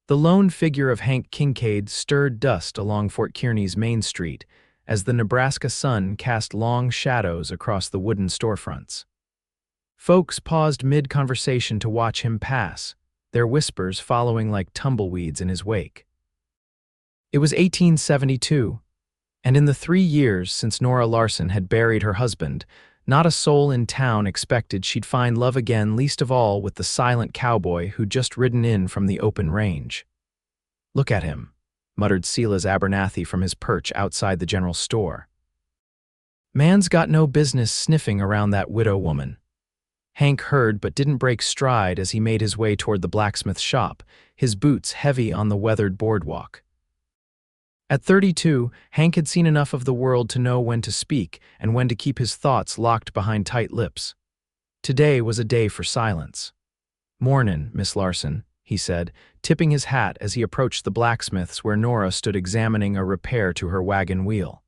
The lone figure of Hank Kincaid stirred dust along Fort Kearny's Main Street as the Nebraska sun cast long shadows across the wooden storefronts. Folks paused mid-conversation to watch him pass, their whispers following like tumbleweeds in his wake. It was 1872, and in the 3 years since Nora Larson had buried her husband, not a soul in town expected she'd find love again, least of all with the silent cowboy who'd just ridden in from the open range. "Look at him," muttered Silas Abernathy from his perch outside the general store. "Man's got no business sniffing around that widow woman." Hank heard but didn't break stride as he made his way toward the blacksmith shop, his boots heavy on the weathered boardwalk. At 32, Hank had seen enough of the world to know when to speak and when to keep his thoughts locked behind tight lips. Today was a day for silence. "Mornin', Miss Larson," he said, tipping his hat as he approached the blacksmith's where Nora stood examining a repair to her wagon wheel.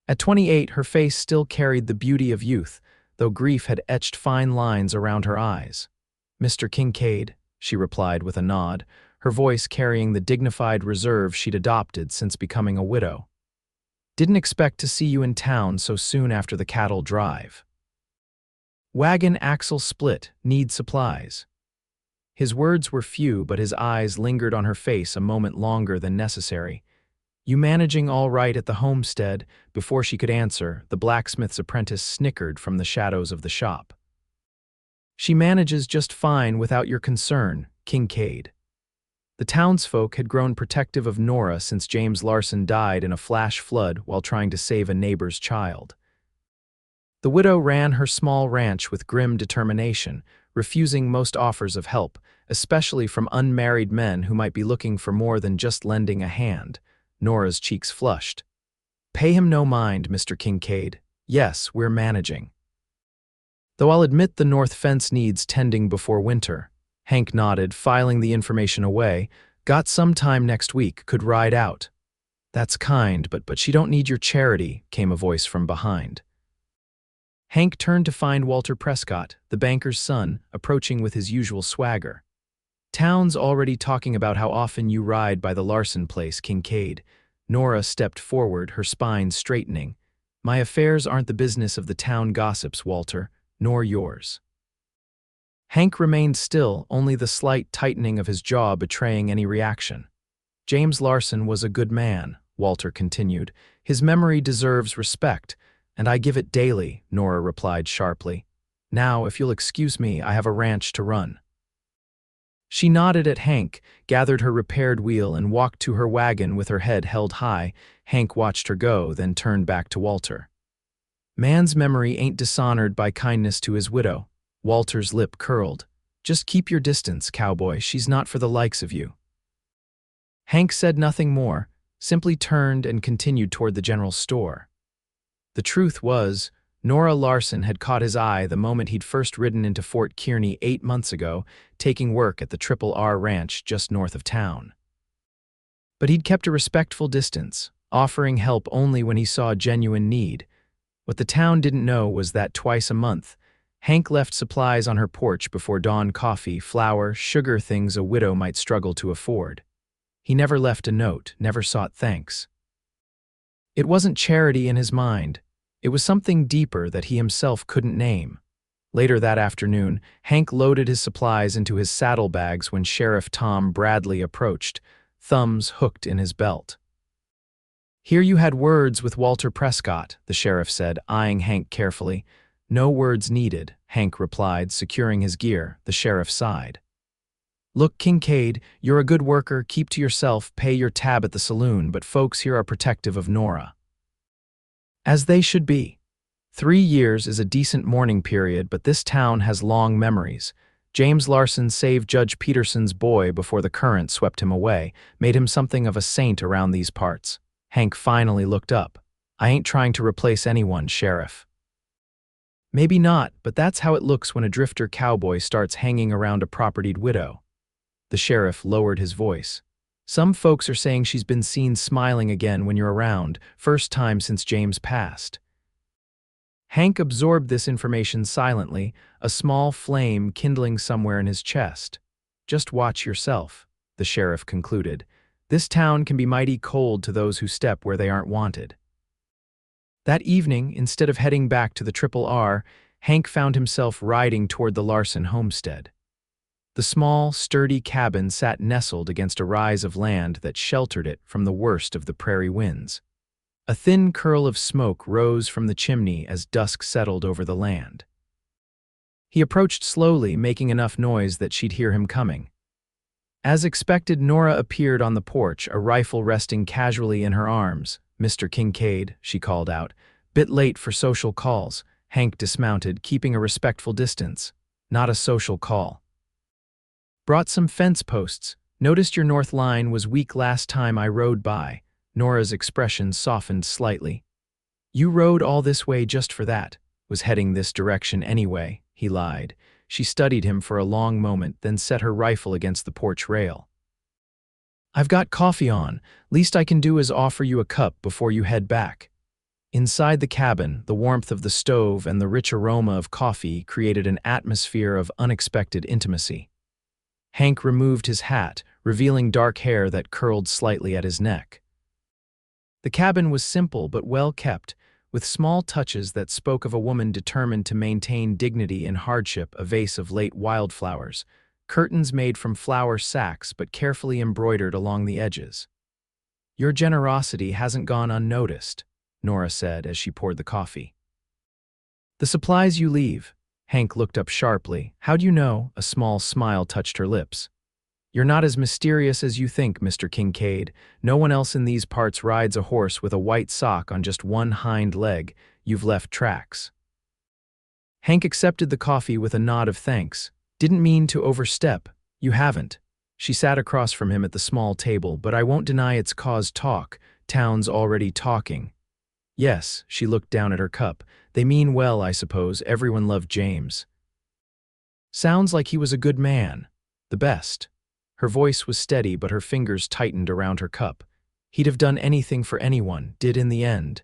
At 28, her face still carried the beauty of youth, though grief had etched fine lines around her eyes. "Mr. Kincaid," she replied with a nod, her voice carrying the dignified reserve she'd adopted since becoming a widow. "Didn't expect to see you in town so soon after the cattle drive." "Wagon axle split, need supplies." His words were few, but his eyes lingered on her face a moment longer than necessary. "You managing all right at the homestead?" Before she could answer, the blacksmith's apprentice snickered from the shadows of the shop. "She manages just fine without your concern, Kincaid." The townsfolk had grown protective of Nora since James Larson died in a flash flood while trying to save a neighbor's child. The widow ran her small ranch with grim determination, refusing most offers of help, especially from unmarried men who might be looking for more than just lending a hand. Nora's cheeks flushed. "Pay him no mind, Mr. Kincaid. Yes, we're managing. Though I'll admit the north fence needs tending before winter." Hank nodded, filing the information away. "Got some time next week, could ride out." "That's kind, but she don't need your charity," came a voice from behind. Hank turned to find Walter Prescott, the banker's son, approaching with his usual swagger. "Town's already talking about how often you ride by the Larson place, Kincaid." Nora stepped forward, her spine straightening. "My affairs aren't the business of the town gossips, Walter, nor yours." Hank remained still, only the slight tightening of his jaw betraying any reaction. "James Larson was a good man," Walter continued. "His memory deserves respect, and I give it daily," Nora replied sharply. "Now, if you'll excuse me, I have a ranch to run." She nodded at Hank, gathered her repaired wheel, and walked to her wagon with her head held high. Hank watched her go, then turned back to Walter. "Man's memory ain't dishonored by kindness to his widow." Walter's lip curled. "Just keep your distance, cowboy. She's not for the likes of you." Hank said nothing more, simply turned and continued toward the general store. The truth was, Nora Larson had caught his eye the moment he'd first ridden into Fort Kearny 8 months ago, taking work at the R Ranch just north of town. But he'd kept a respectful distance, offering help only when he saw a genuine need. What the town didn't know was that twice a month, Hank left supplies on her porch before dawn: coffee, flour, sugar, things a widow might struggle to afford. He never left a note, never sought thanks. It wasn't charity in his mind. It was something deeper that he himself couldn't name. Later that afternoon, Hank loaded his supplies into his saddlebags when Sheriff Tom Bradley approached, thumbs hooked in his belt. "Here you had words with Walter Prescott," the sheriff said, eyeing Hank carefully. "No words needed," Hank replied, securing his gear. The sheriff sighed. "Look, Kincaid, you're a good worker, keep to yourself, pay your tab at the saloon, but folks here are protective of Nora." As they should be. 3 years is a decent mourning period, but this town has long memories. James Larson saved Judge Peterson's boy before the current swept him away, made him something of a saint around these parts. Hank finally looked up. "I ain't trying to replace anyone, Sheriff." "Maybe not, but that's how it looks when a drifter cowboy starts hanging around a propertied widow." The sheriff lowered his voice. "Some folks are saying she's been seen smiling again when you're around, first time since James passed." Hank absorbed this information silently, a small flame kindling somewhere in his chest. "Just watch yourself." the sheriff concluded. This town can be mighty cold to those who step where they aren't wanted. That evening, instead of heading back to the Triple R, Hank found himself riding toward the Larson homestead. The small, sturdy cabin sat nestled against a rise of land that sheltered it from the worst of the prairie winds. A thin curl of smoke rose from the chimney as dusk settled over the land. He approached slowly, making enough noise that she'd hear him coming. As expected, Nora appeared on the porch, a rifle resting casually in her arms. "Mr. Kincaid," she called out. "Bit late for social calls." Hank dismounted, keeping a respectful distance. "Not a social call. Brought some fence posts. Noticed your north line was weak last time I rode by." Nora's expression softened slightly. "You rode all this way just for that." "Was heading this direction anyway," he lied. She studied him for a long moment, then set her rifle against the porch rail. "I've got coffee on. Least I can do is offer you a cup before you head back." Inside the cabin, the warmth of the stove and the rich aroma of coffee created an atmosphere of unexpected intimacy. Hank removed his hat, revealing dark hair that curled slightly at his neck. The cabin was simple but well kept, with small touches that spoke of a woman determined to maintain dignity in hardship. A vase of late wildflowers, curtains made from flour sacks but carefully embroidered along the edges. "Your generosity hasn't gone unnoticed," Nora said as she poured the coffee. "The supplies you leave." Hank looked up sharply. "How do you know?" A small smile touched her lips. "You're not as mysterious as you think, Mr. Kincaid. No one else in these parts rides a horse with a white sock on just one hind leg. You've left tracks." Hank accepted the coffee with a nod of thanks. "Didn't mean to overstep." "You haven't." She sat across from him at the small table. "But I won't deny it's caused talk. Town's already talking." "Yes," she looked down at her cup. "They mean well, I suppose. Everyone loved James. Sounds like he was a good man. The best." Her voice was steady, but her fingers tightened around her cup. "He'd have done anything for anyone, did in the end."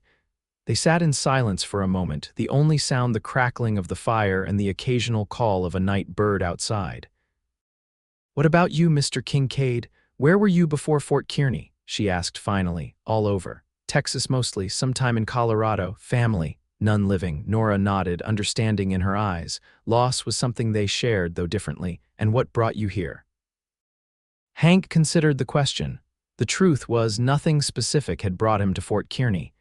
They sat in silence for a moment, the only sound the crackling of the fire and the occasional call of a night bird outside. "What about you, Mr. Kincaid? Where were you before Fort Kearny?" she asked finally. "All over. Texas mostly, sometime in Colorado. Family." "None living." Nora nodded, understanding in her eyes. Loss was something they shared, though differently. "And what brought you here?" Hank considered the question. The truth was, nothing specific had brought him to Fort Kearny.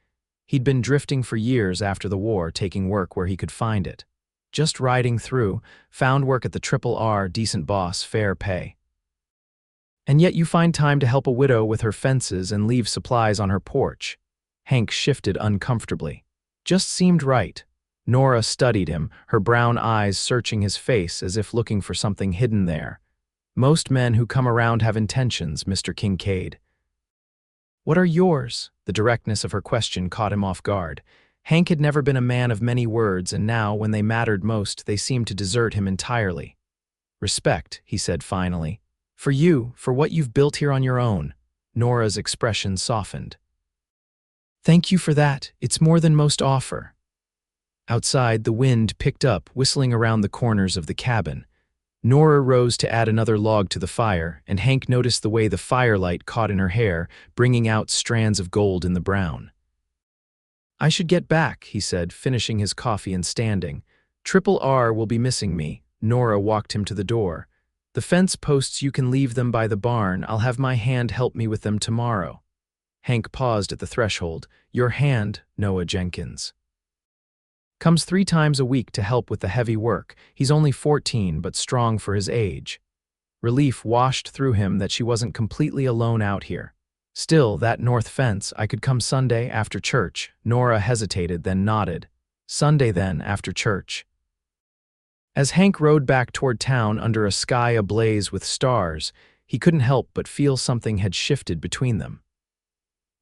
He'd been drifting for years after the war, taking work where he could find it. Just riding through, found work at the Triple R, decent boss, fair pay. "And yet you find time to help a widow with her fences and leave supplies on her porch." Hank shifted uncomfortably. "Just seemed right." Nora studied him, her brown eyes searching his face as if looking for something hidden there. "Most men who come around have intentions, Mr. Kincaid." "What are yours?" The directness of her question caught him off guard. Hank had never been a man of many words, and now, when they mattered most, they seemed to desert him entirely. "Respect," he said finally. "For you, for what you've built here on your own." Nora's expression softened. "Thank you for that. It's more than most offer." Outside, the wind picked up, whistling around the corners of the cabin. Nora rose to add another log to the fire, and Hank noticed the way the firelight caught in her hair, bringing out strands of gold in the brown. "I should get back," he said, finishing his coffee and standing. "Triple R will be missing me." Nora walked him to the door. "The fence posts, you can leave them by the barn. I'll have my hand help me with them tomorrow." Hank paused at the threshold. "Your hand, Noah Jenkins. Comes 3 times a week to help with the heavy work. He's only 14, but strong for his age." Relief washed through him that she wasn't completely alone out here. "Still, that north fence, I could come Sunday after church." Nora hesitated, then nodded. "Sunday then, after church." As Hank rode back toward town under a sky ablaze with stars, he couldn't help but feel something had shifted between them.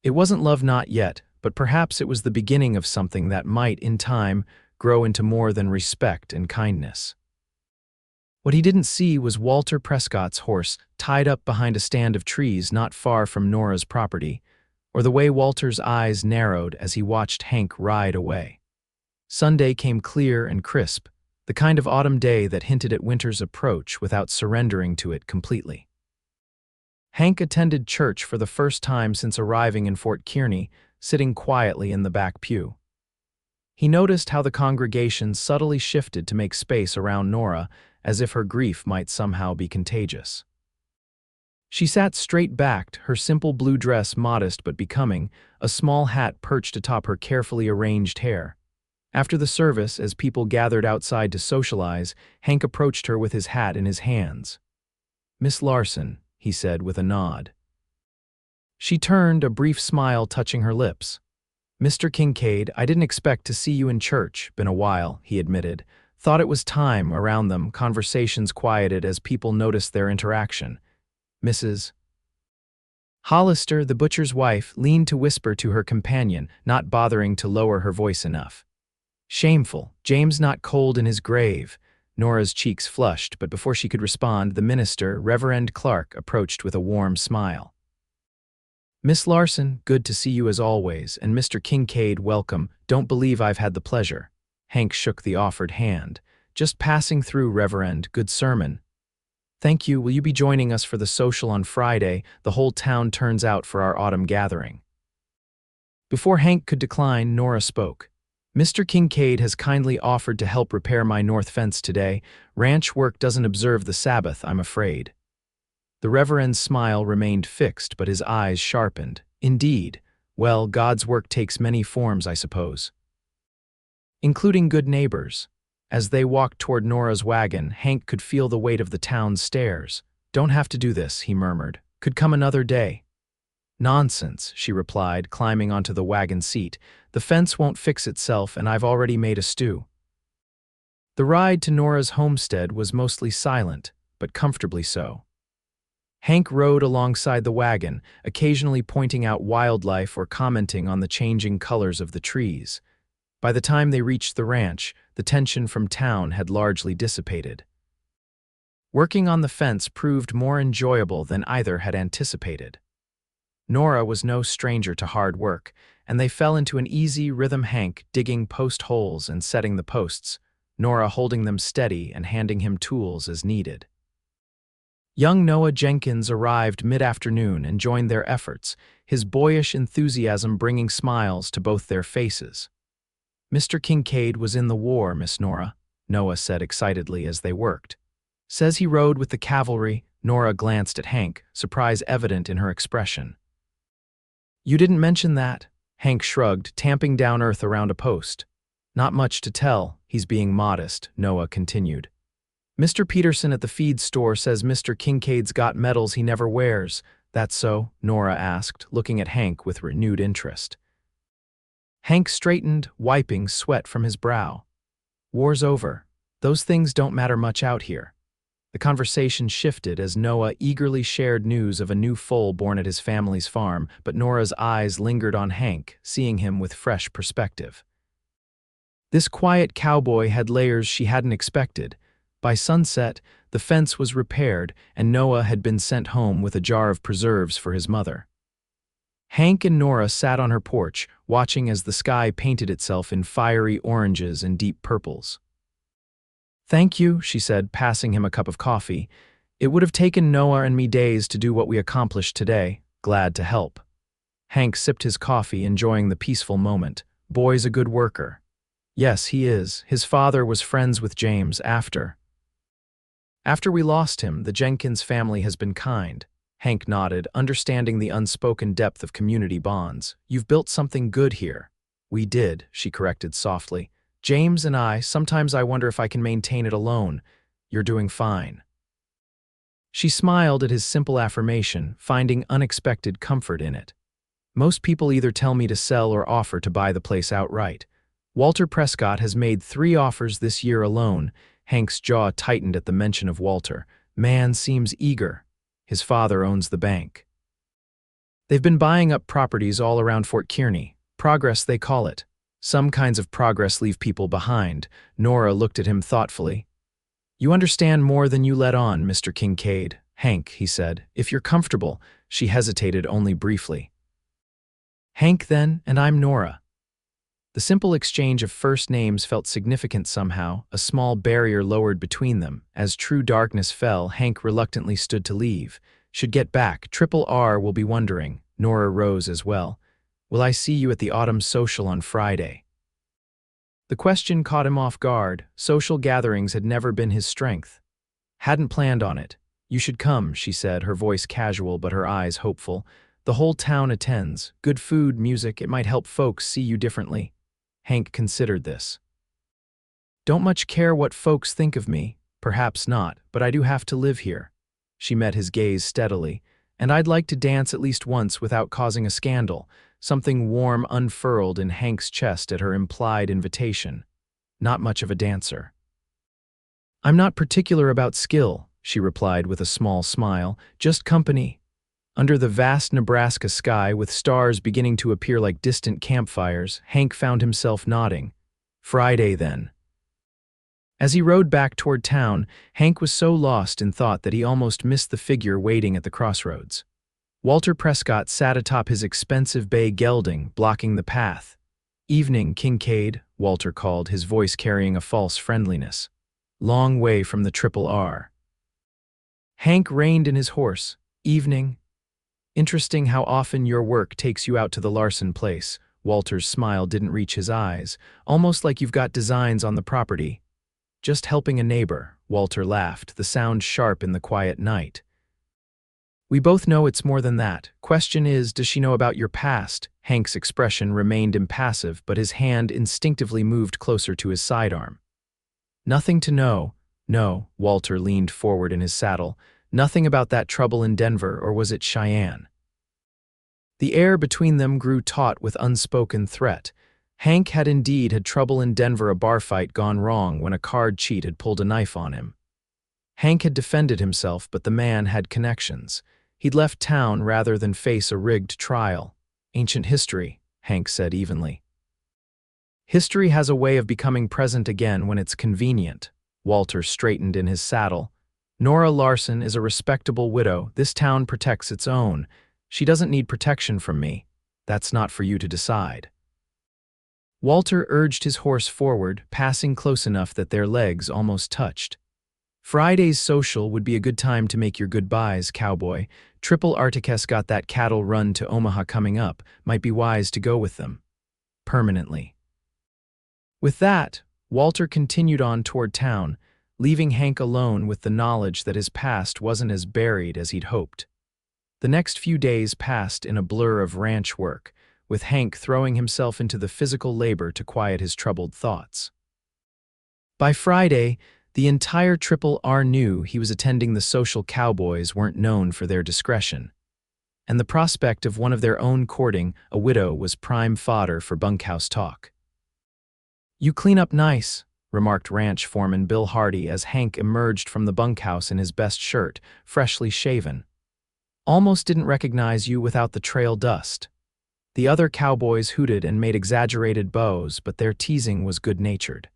It wasn't love, not yet, but perhaps it was the beginning of something that might, in time, grow into more than respect and kindness. What he didn't see was Walter Prescott's horse tied up behind a stand of trees not far from Nora's property, or the way Walter's eyes narrowed as he watched Hank ride away. Sunday came clear and crisp, the kind of autumn day that hinted at winter's approach without surrendering to it completely. Hank attended church for the first time since arriving in Fort Kearny, sitting quietly in the back pew. He noticed how the congregation subtly shifted to make space around Nora, as if her grief might somehow be contagious. She sat straight-backed, her simple blue dress modest but becoming, a small hat perched atop her carefully arranged hair. After the service, as people gathered outside to socialize, Hank approached her with his hat in his hands. "Miss Larson," he said with a nod. She turned, a brief smile touching her lips. "Mr. Kincaid, I didn't expect to see you in church. Been a while," he admitted. Thought it was time. Around them, conversations quieted as people noticed their interaction. Mrs. Hollister, the butcher's wife, leaned to whisper to her companion, not bothering to lower her voice enough. "Shameful. James not cold in his grave." Nora's cheeks flushed, but before she could respond, the minister, Reverend Clark, approached with a warm smile. "Miss Larson, good to see you as always, and Mr. Kincaid, welcome. Don't believe I've had the pleasure." Hank shook the offered hand. "Just passing through, Reverend. Good sermon." "Thank you. Will you be joining us for the social on Friday? The whole town turns out for our autumn gathering." Before Hank could decline, Nora spoke. "Mr. Kincaid has kindly offered to help repair my north fence today. Ranch work doesn't observe the Sabbath, I'm afraid." The Reverend's smile remained fixed, but his eyes sharpened. "Indeed. Well, God's work takes many forms, I suppose." "Including good neighbors." As they walked toward Nora's wagon, Hank could feel the weight of the town's stares. "Don't have to do this," he murmured. "Could come another day." "Nonsense," she replied, climbing onto the wagon seat. "The fence won't fix itself, and I've already made a stew." The ride to Nora's homestead was mostly silent, but comfortably so. Hank rode alongside the wagon, occasionally pointing out wildlife or commenting on the changing colors of the trees. By the time they reached the ranch, the tension from town had largely dissipated. Working on the fence proved more enjoyable than either had anticipated. Nora was no stranger to hard work, and they fell into an easy rhythm, Hank digging post holes and setting the posts, Nora holding them steady and handing him tools as needed. Young Noah Jenkins arrived mid-afternoon and joined their efforts, his boyish enthusiasm bringing smiles to both their faces. "Mr. Kincaid was in the war, Miss Nora," Noah said excitedly as they worked. "Says he rode with the cavalry." Nora glanced at Hank, surprise evident in her expression. "You didn't mention that." Hank shrugged, tamping down earth around a post. "Not much to tell. He's being modest," Noah continued. "Mr. Peterson at the feed store says Mr. Kincaid's got medals he never wears." "That's so?" Nora asked, looking at Hank with renewed interest. Hank straightened, wiping sweat from his brow. "War's over. Those things don't matter much out here." The conversation shifted as Noah eagerly shared news of a new foal born at his family's farm, but Nora's eyes lingered on Hank, seeing him with fresh perspective. This quiet cowboy had layers she hadn't expected. By sunset, the fence was repaired, and Noah had been sent home with a jar of preserves for his mother. Hank and Nora sat on her porch, watching as the sky painted itself in fiery oranges and deep purples. "Thank you," she said, passing him a cup of coffee. "It would have taken Noah and me days to do what we accomplished today. Glad to help." Hank sipped his coffee, enjoying the peaceful moment. "Boy's a good worker." "Yes, he is. His father was friends with James after we lost him. The Jenkins family has been kind." Hank nodded, understanding the unspoken depth of community bonds. "You've built something good here." "We did," she corrected softly. "James and I, sometimes I wonder if I can maintain it alone." "You're doing fine." She smiled at his simple affirmation, finding unexpected comfort in it. "Most people either tell me to sell or offer to buy the place outright. Walter Prescott has made 3 offers this year alone." Hank's jaw tightened at the mention of Walter. "Man seems eager. His father owns the bank. They've been buying up properties all around Fort Kearny. Progress, they call it. Some kinds of progress leave people behind." Nora looked at him thoughtfully. "You understand more than you let on, Mr. Kincaid." "Hank," he said, "if you're comfortable." She hesitated only briefly. "Hank then, and I'm Nora." The simple exchange of first names felt significant somehow, a small barrier lowered between them. As true darkness fell, Hank reluctantly stood to leave. Should get back. Triple R will be wondering. Nora rose as well. Will I see you at the autumn social on Friday? The question caught him off guard. Social gatherings had never been his strength. Hadn't planned on it. You should come, she said, her voice casual but her eyes hopeful. The whole town attends. Good food, music, it might help folks see you differently. Hank considered this. Don't much care what folks think of me. Perhaps not, but I do have to live here. She met his gaze steadily. And I'd like to dance at least once without causing a scandal. Something warm unfurled in Hank's chest at her implied invitation. Not much of a dancer. I'm not particular about skill, she replied with a small smile, just company. Under the vast Nebraska sky, with stars beginning to appear like distant campfires, Hank found himself nodding. Friday, then. As he rode back toward town, Hank was so lost in thought that he almost missed the figure waiting at the crossroads. Walter Prescott sat atop his expensive bay gelding, blocking the path. Evening, Kincaid, Walter called, his voice carrying a false friendliness. Long way from the Triple R. Hank reined in his horse. Evening. Interesting how often your work takes you out to the Larson place. Walter's smile didn't reach his eyes, almost like you've got designs on the property. Just helping a neighbor, Walter laughed, the sound sharp in the quiet night. We both know it's more than that. Question is, does she know about your past? Hank's expression remained impassive, but his hand instinctively moved closer to his sidearm. Nothing to know. No, Walter leaned forward in his saddle. Nothing about that trouble in Denver, or was it Cheyenne? The air between them grew taut with unspoken threat. Hank had indeed had trouble in Denver, a bar fight gone wrong when a card cheat had pulled a knife on him. Hank had defended himself, but the man had connections. He'd left town rather than face a rigged trial. Ancient history, Hank said evenly. History has a way of becoming present again when it's convenient. Walter straightened in his saddle. Nora Larson is a respectable widow. This town protects its own. She doesn't need protection from me. That's not for you to decide. Walter urged his horse forward, passing close enough that their legs almost touched. Friday's social would be a good time to make your goodbyes, Cowboy. Triple Articus got that cattle run to Omaha coming up. Might be wise to go with them. Permanently. With that, Walter continued on toward town, leaving Hank alone with the knowledge that his past wasn't as buried as he'd hoped. The next few days passed in a blur of ranch work, with Hank throwing himself into the physical labor to quiet his troubled thoughts. By Friday, the entire Triple R knew he was attending the social. Cowboys weren't known for their discretion, and the prospect of one of their own courting a widow was prime fodder for bunkhouse talk. You clean up nice, remarked ranch foreman Bill Hardy as Hank emerged from the bunkhouse in his best shirt, freshly shaven. Almost didn't recognize you without the trail dust. The other cowboys hooted and made exaggerated bows, but their teasing was good-natured.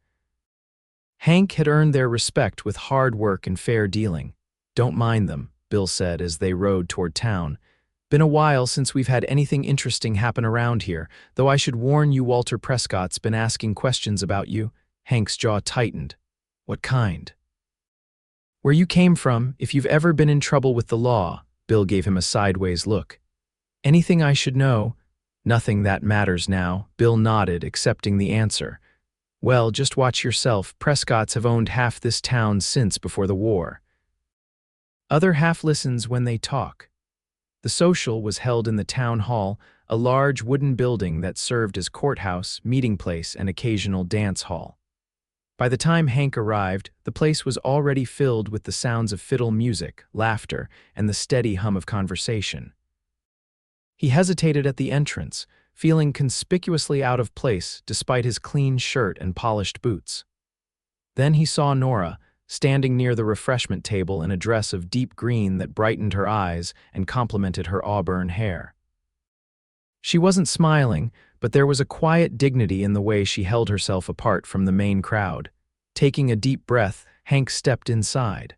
Hank had earned their respect with hard work and fair dealing. Don't mind them, Bill said as they rode toward town. Been a while since we've had anything interesting happen around here, though I should warn you Walter Prescott's been asking questions about you. Hank's jaw tightened. What kind? Where you came from, if you've ever been in trouble with the law. Bill gave him a sideways look. Anything I should know? Nothing that matters now, Bill nodded, accepting the answer. Well, just watch yourself. Prescotts have owned half this town since before the war. Other half listens when they talk. The social was held in the town hall, a large wooden building that served as courthouse, meeting place, and occasional dance hall. By the time Hank arrived, the place was already filled with the sounds of fiddle music, laughter, and the steady hum of conversation. He hesitated at the entrance, feeling conspicuously out of place despite his clean shirt and polished boots. Then he saw Nora, standing near the refreshment table in a dress of deep green that brightened her eyes and complemented her auburn hair. She wasn't smiling, but there was a quiet dignity in the way she held herself apart from the main crowd. Taking a deep breath, Hank stepped inside.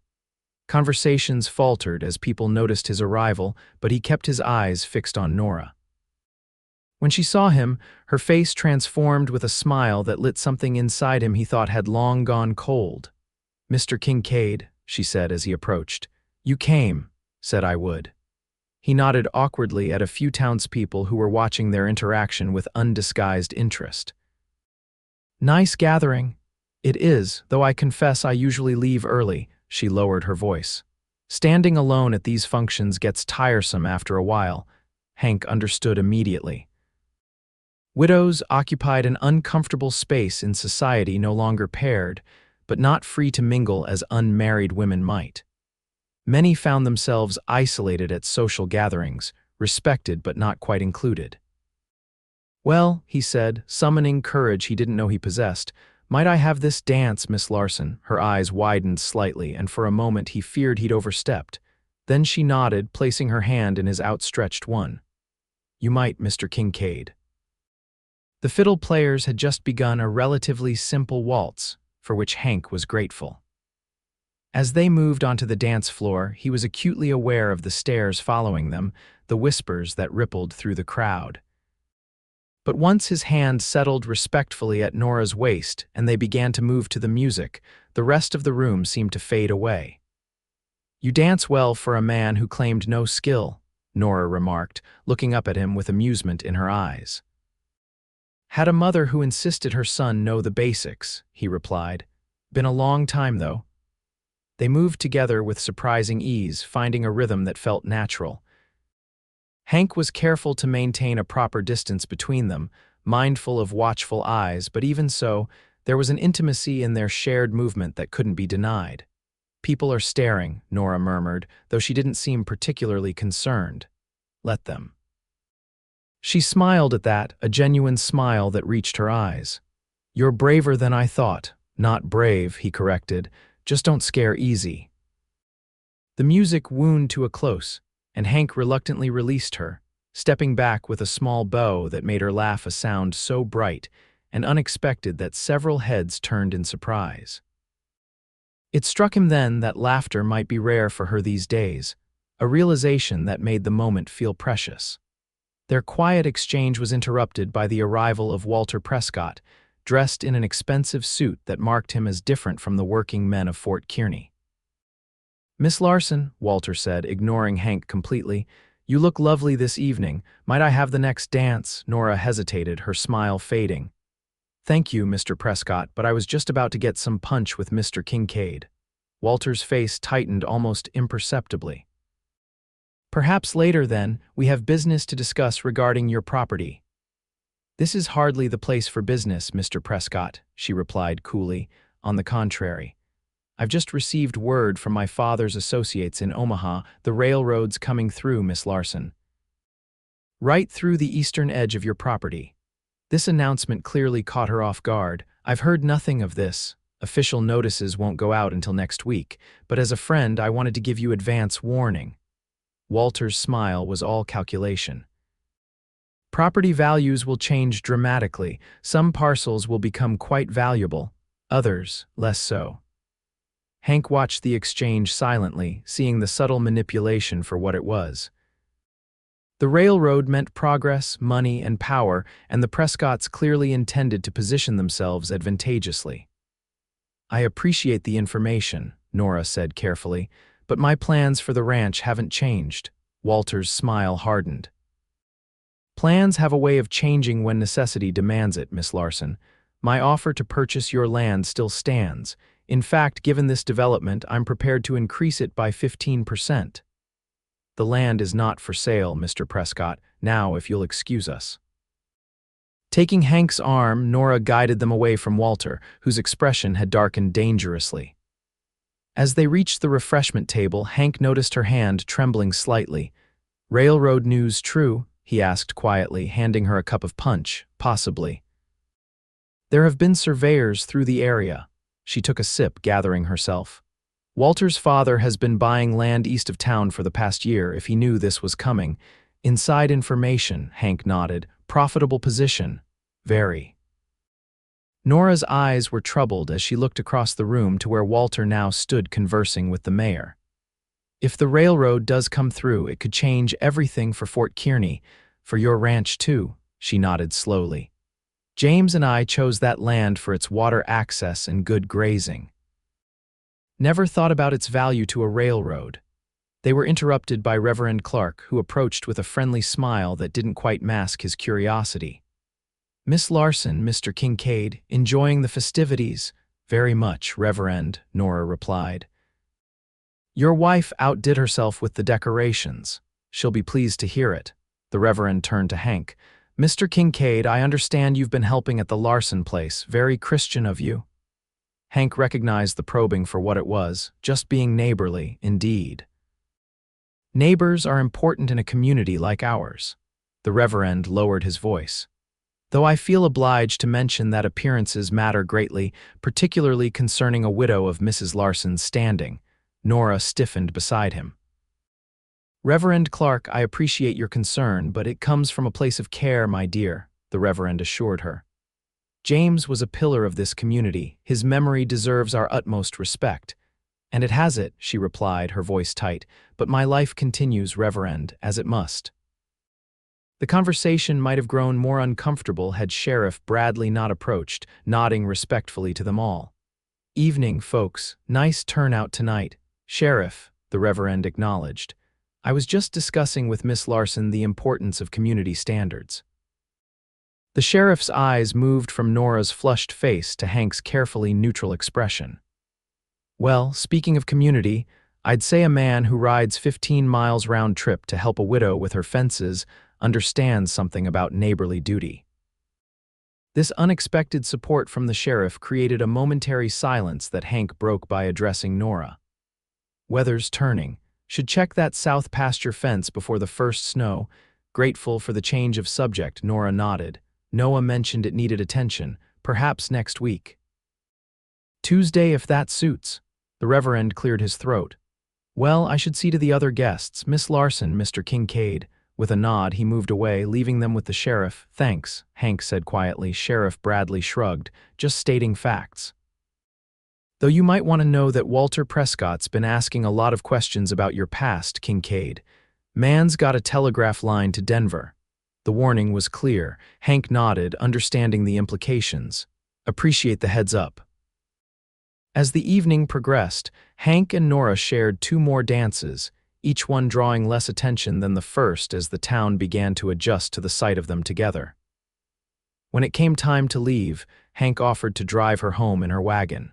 Conversations faltered as people noticed his arrival, but he kept his eyes fixed on Nora. When she saw him, her face transformed with a smile that lit something inside him he thought had long gone cold. Mr. Kincaid, she said as he approached. You came. said I would. He nodded awkwardly at a few townspeople who were watching their interaction with undisguised interest. Nice gathering. It is, though I confess I usually leave early, she lowered her voice. Standing alone at these functions gets tiresome after a while. Hank understood immediately. Widows occupied an uncomfortable space in society, no longer paired, but not free to mingle as unmarried women might. Many found themselves isolated at social gatherings, respected but not quite included. Well, he said, summoning courage he didn't know he possessed, might I have this dance, Miss Larson? Her eyes widened slightly, and for a moment he feared he'd overstepped. Then she nodded, placing her hand in his outstretched one. You might, Mr. Kincaid. The fiddle players had just begun a relatively simple waltz, for which Hank was grateful. As they moved onto the dance floor, he was acutely aware of the stares following them, the whispers that rippled through the crowd. But once his hand settled respectfully at Nora's waist and they began to move to the music, the rest of the room seemed to fade away. You dance well for a man who claimed no skill, Nora remarked, looking up at him with amusement in her eyes. Had a mother who insisted her son know the basics, he replied. Been a long time, though. They moved together with surprising ease, finding a rhythm that felt natural. Hank was careful to maintain a proper distance between them, mindful of watchful eyes, but even so, there was an intimacy in their shared movement that couldn't be denied. People are staring, Nora murmured, though she didn't seem particularly concerned. Let them. She smiled at that, a genuine smile that reached her eyes. You're braver than I thought. Not brave, he corrected. Just don't scare easy. The music wound to a close, and Hank reluctantly released her, stepping back with a small bow that made her laugh a sound so bright and unexpected that several heads turned in surprise. It struck him then that laughter might be rare for her these days, a realization that made the moment feel precious. Their quiet exchange was interrupted by the arrival of Walter Prescott, dressed in an expensive suit that marked him as different from the working men of Fort Kearney. Miss Larson, Walter said, ignoring Hank completely, you look lovely this evening. Might I have the next dance? Nora hesitated, her smile fading. Thank you, Mr. Prescott, but I was just about to get some punch with Mr. Kincaid. Walter's face tightened almost imperceptibly. Perhaps later, then, we have business to discuss regarding your property. This is hardly the place for business, Mr. Prescott, she replied coolly. On the contrary. I've just received word from my father's associates in Omaha, the railroad's coming through, Miss Larson. Right through the eastern edge of your property. This announcement clearly caught her off guard. I've heard nothing of this. Official notices won't go out until next week, but as a friend, I wanted to give you advance warning. Walter's smile was all calculation. Property values will change dramatically. Some parcels will become quite valuable, others less so. Hank watched the exchange silently, seeing the subtle manipulation for what it was. The railroad meant progress, money, and power, and the Prescotts clearly intended to position themselves advantageously. I appreciate the information, Nora said carefully, but my plans for the ranch haven't changed. Walter's smile hardened. Plans have a way of changing when necessity demands it, Miss Larson. My offer to purchase your land still stands. In fact, given this development, I'm prepared to increase it by 15%. The land is not for sale, Mr. Prescott. Now, if you'll excuse us. Taking Hank's arm, Nora guided them away from Walter, whose expression had darkened dangerously. As they reached the refreshment table, Hank noticed her hand trembling slightly. Railroad news true? He asked quietly, handing her a cup of punch, possibly. There have been surveyors through the area. She took a sip, gathering herself. Walter's father has been buying land east of town for the past year, if he knew this was coming. Inside information, Hank nodded. Profitable position. Very. Nora's eyes were troubled as she looked across the room to where Walter now stood conversing with the mayor. If the railroad does come through, it could change everything for Fort Kearney, for your ranch too, she nodded slowly. James and I chose that land for its water access and good grazing. Never thought about its value to a railroad. They were interrupted by Reverend Clark, who approached with a friendly smile that didn't quite mask his curiosity. "Miss Larson, Mr. Kincaid, enjoying the festivities?" "Very much, Reverend," Nora replied. "Your wife outdid herself with the decorations. She'll be pleased to hear it." The Reverend turned to Hank. "Mr. Kincaid, I understand you've been helping at the Larson place. Very Christian of you." Hank recognized the probing for what it was, just being neighborly, indeed. "Neighbors are important in a community like ours." The Reverend lowered his voice. "Though I feel obliged to mention that appearances matter greatly, particularly concerning a widow of Mrs. Larson's standing." Nora stiffened beside him. "Reverend Clark, I appreciate your concern, but it comes from a place of care, my dear," the Reverend assured her. "James was a pillar of this community. His memory deserves our utmost respect." "And it has it," she replied, her voice tight. "But my life continues, Reverend, as it must." The conversation might have grown more uncomfortable had Sheriff Bradley not approached, nodding respectfully to them all. "Evening, folks. Nice turnout tonight." "Sheriff," the Reverend acknowledged. "I was just discussing with Miss Larson the importance of community standards." The sheriff's eyes moved from Nora's flushed face to Hank's carefully neutral expression. "Well, speaking of community, I'd say a man who rides 15 miles round trip to help a widow with her fences understands something about neighborly duty." This unexpected support from the sheriff created a momentary silence that Hank broke by addressing Nora. "Weather's turning. Should check that south pasture fence before the first snow." Grateful for the change of subject, Nora nodded. Noah mentioned it needed attention, perhaps next week. "Tuesday if that suits." The Reverend cleared his throat. "Well, I should see to the other guests. Miss Larson, Mr. Kincaid." With a nod, he moved away, leaving them with the sheriff. "Thanks," Hank said quietly. Sheriff Bradley shrugged, "Just stating facts. Though you might want to know that Walter Prescott's been asking a lot of questions about your past, Kincaid. Man's got a telegraph line to Denver." The warning was clear. Hank nodded, understanding the implications. "Appreciate the heads up." As the evening progressed, Hank and Nora shared 2 more dances, each one drawing less attention than the first as the town began to adjust to the sight of them together. When it came time to leave, Hank offered to drive her home in her wagon.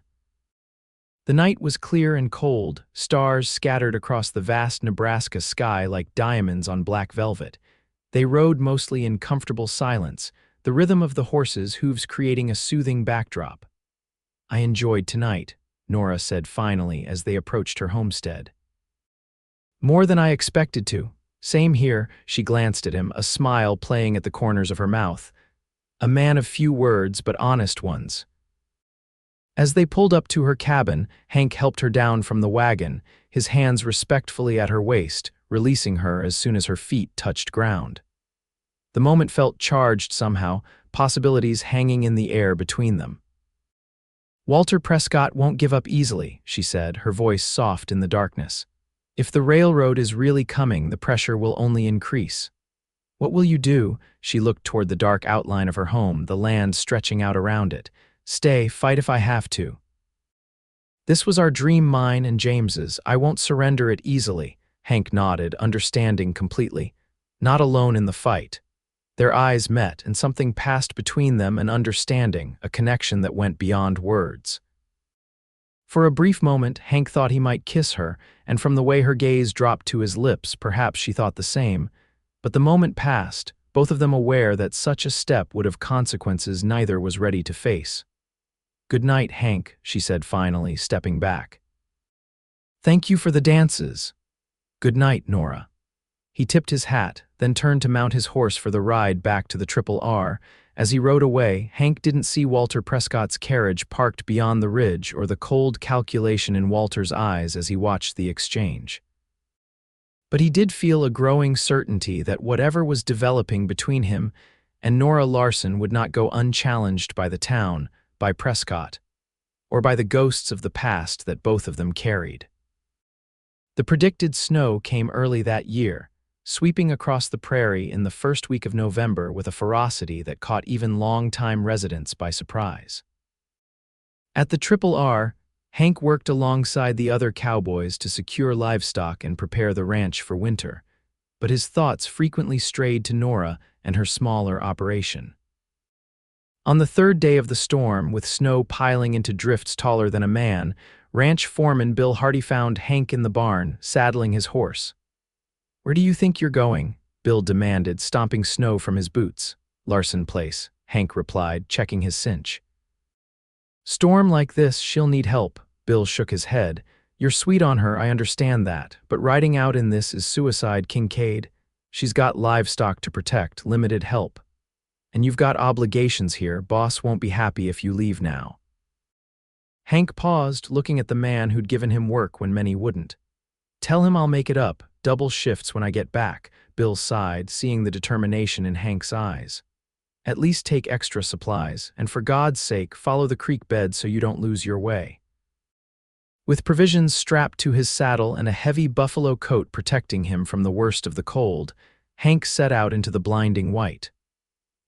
The night was clear and cold, stars scattered across the vast Nebraska sky like diamonds on black velvet. They rode mostly in comfortable silence, the rhythm of the horses' hooves creating a soothing backdrop. "I enjoyed tonight," Nora said finally as they approached her homestead. "More than I expected to." "Same here," she glanced at him, a smile playing at the corners of her mouth. "A man of few words, but honest ones." As they pulled up to her cabin, Hank helped her down from the wagon, his hands respectfully at her waist, releasing her as soon as her feet touched ground. The moment felt charged somehow, possibilities hanging in the air between them. "Walter Prescott won't give up easily," she said, her voice soft in the darkness. "If the railroad is really coming, the pressure will only increase." "What will you do?" She looked toward the dark outline of her home, the land stretching out around it. "Stay, fight if I have to." "This was our dream, mine and James's. I won't surrender it easily." Hank nodded, understanding completely. Not alone in the fight. Their eyes met, and something passed between them, an understanding, a connection that went beyond words. For a brief moment, Hank thought he might kiss her, and from the way her gaze dropped to his lips, perhaps she thought the same. But the moment passed, both of them aware that such a step would have consequences neither was ready to face. "Good night, Hank," she said finally, stepping back. "Thank you for the dances." "Good night, Nora." He tipped his hat, then turned to mount his horse for the ride back to the Triple R. As he rode away, Hank didn't see Walter Prescott's carriage parked beyond the ridge or the cold calculation in Walter's eyes as he watched the exchange. But he did feel a growing certainty that whatever was developing between him and Nora Larson would not go unchallenged by the town, by Prescott, or by the ghosts of the past that both of them carried. The predicted snow came early that year, sweeping across the prairie in the first week of November with a ferocity that caught even long-time residents by surprise. At the Triple R, Hank worked alongside the other cowboys to secure livestock and prepare the ranch for winter, but his thoughts frequently strayed to Nora and her smaller operation. On the third day of the storm, with snow piling into drifts taller than a man, ranch foreman Bill Hardy found Hank in the barn, saddling his horse. "Where do you think you're going?" Bill demanded, stomping snow from his boots. "Larson Place," Hank replied, checking his cinch. "Storm like this, she'll need help." Bill shook his head. "You're sweet on her, I understand that, but riding out in this is suicide, Kincaid. She's got livestock to protect, limited help. And you've got obligations here. Boss won't be happy if you leave now." Hank paused, looking at the man who'd given him work when many wouldn't. "Tell him I'll make it up, double shifts when I get back," Bill sighed, seeing the determination in Hank's eyes. "At least take extra supplies, and for God's sake, follow the creek bed so you don't lose your way." With provisions strapped to his saddle and a heavy buffalo coat protecting him from the worst of the cold, Hank set out into the blinding white.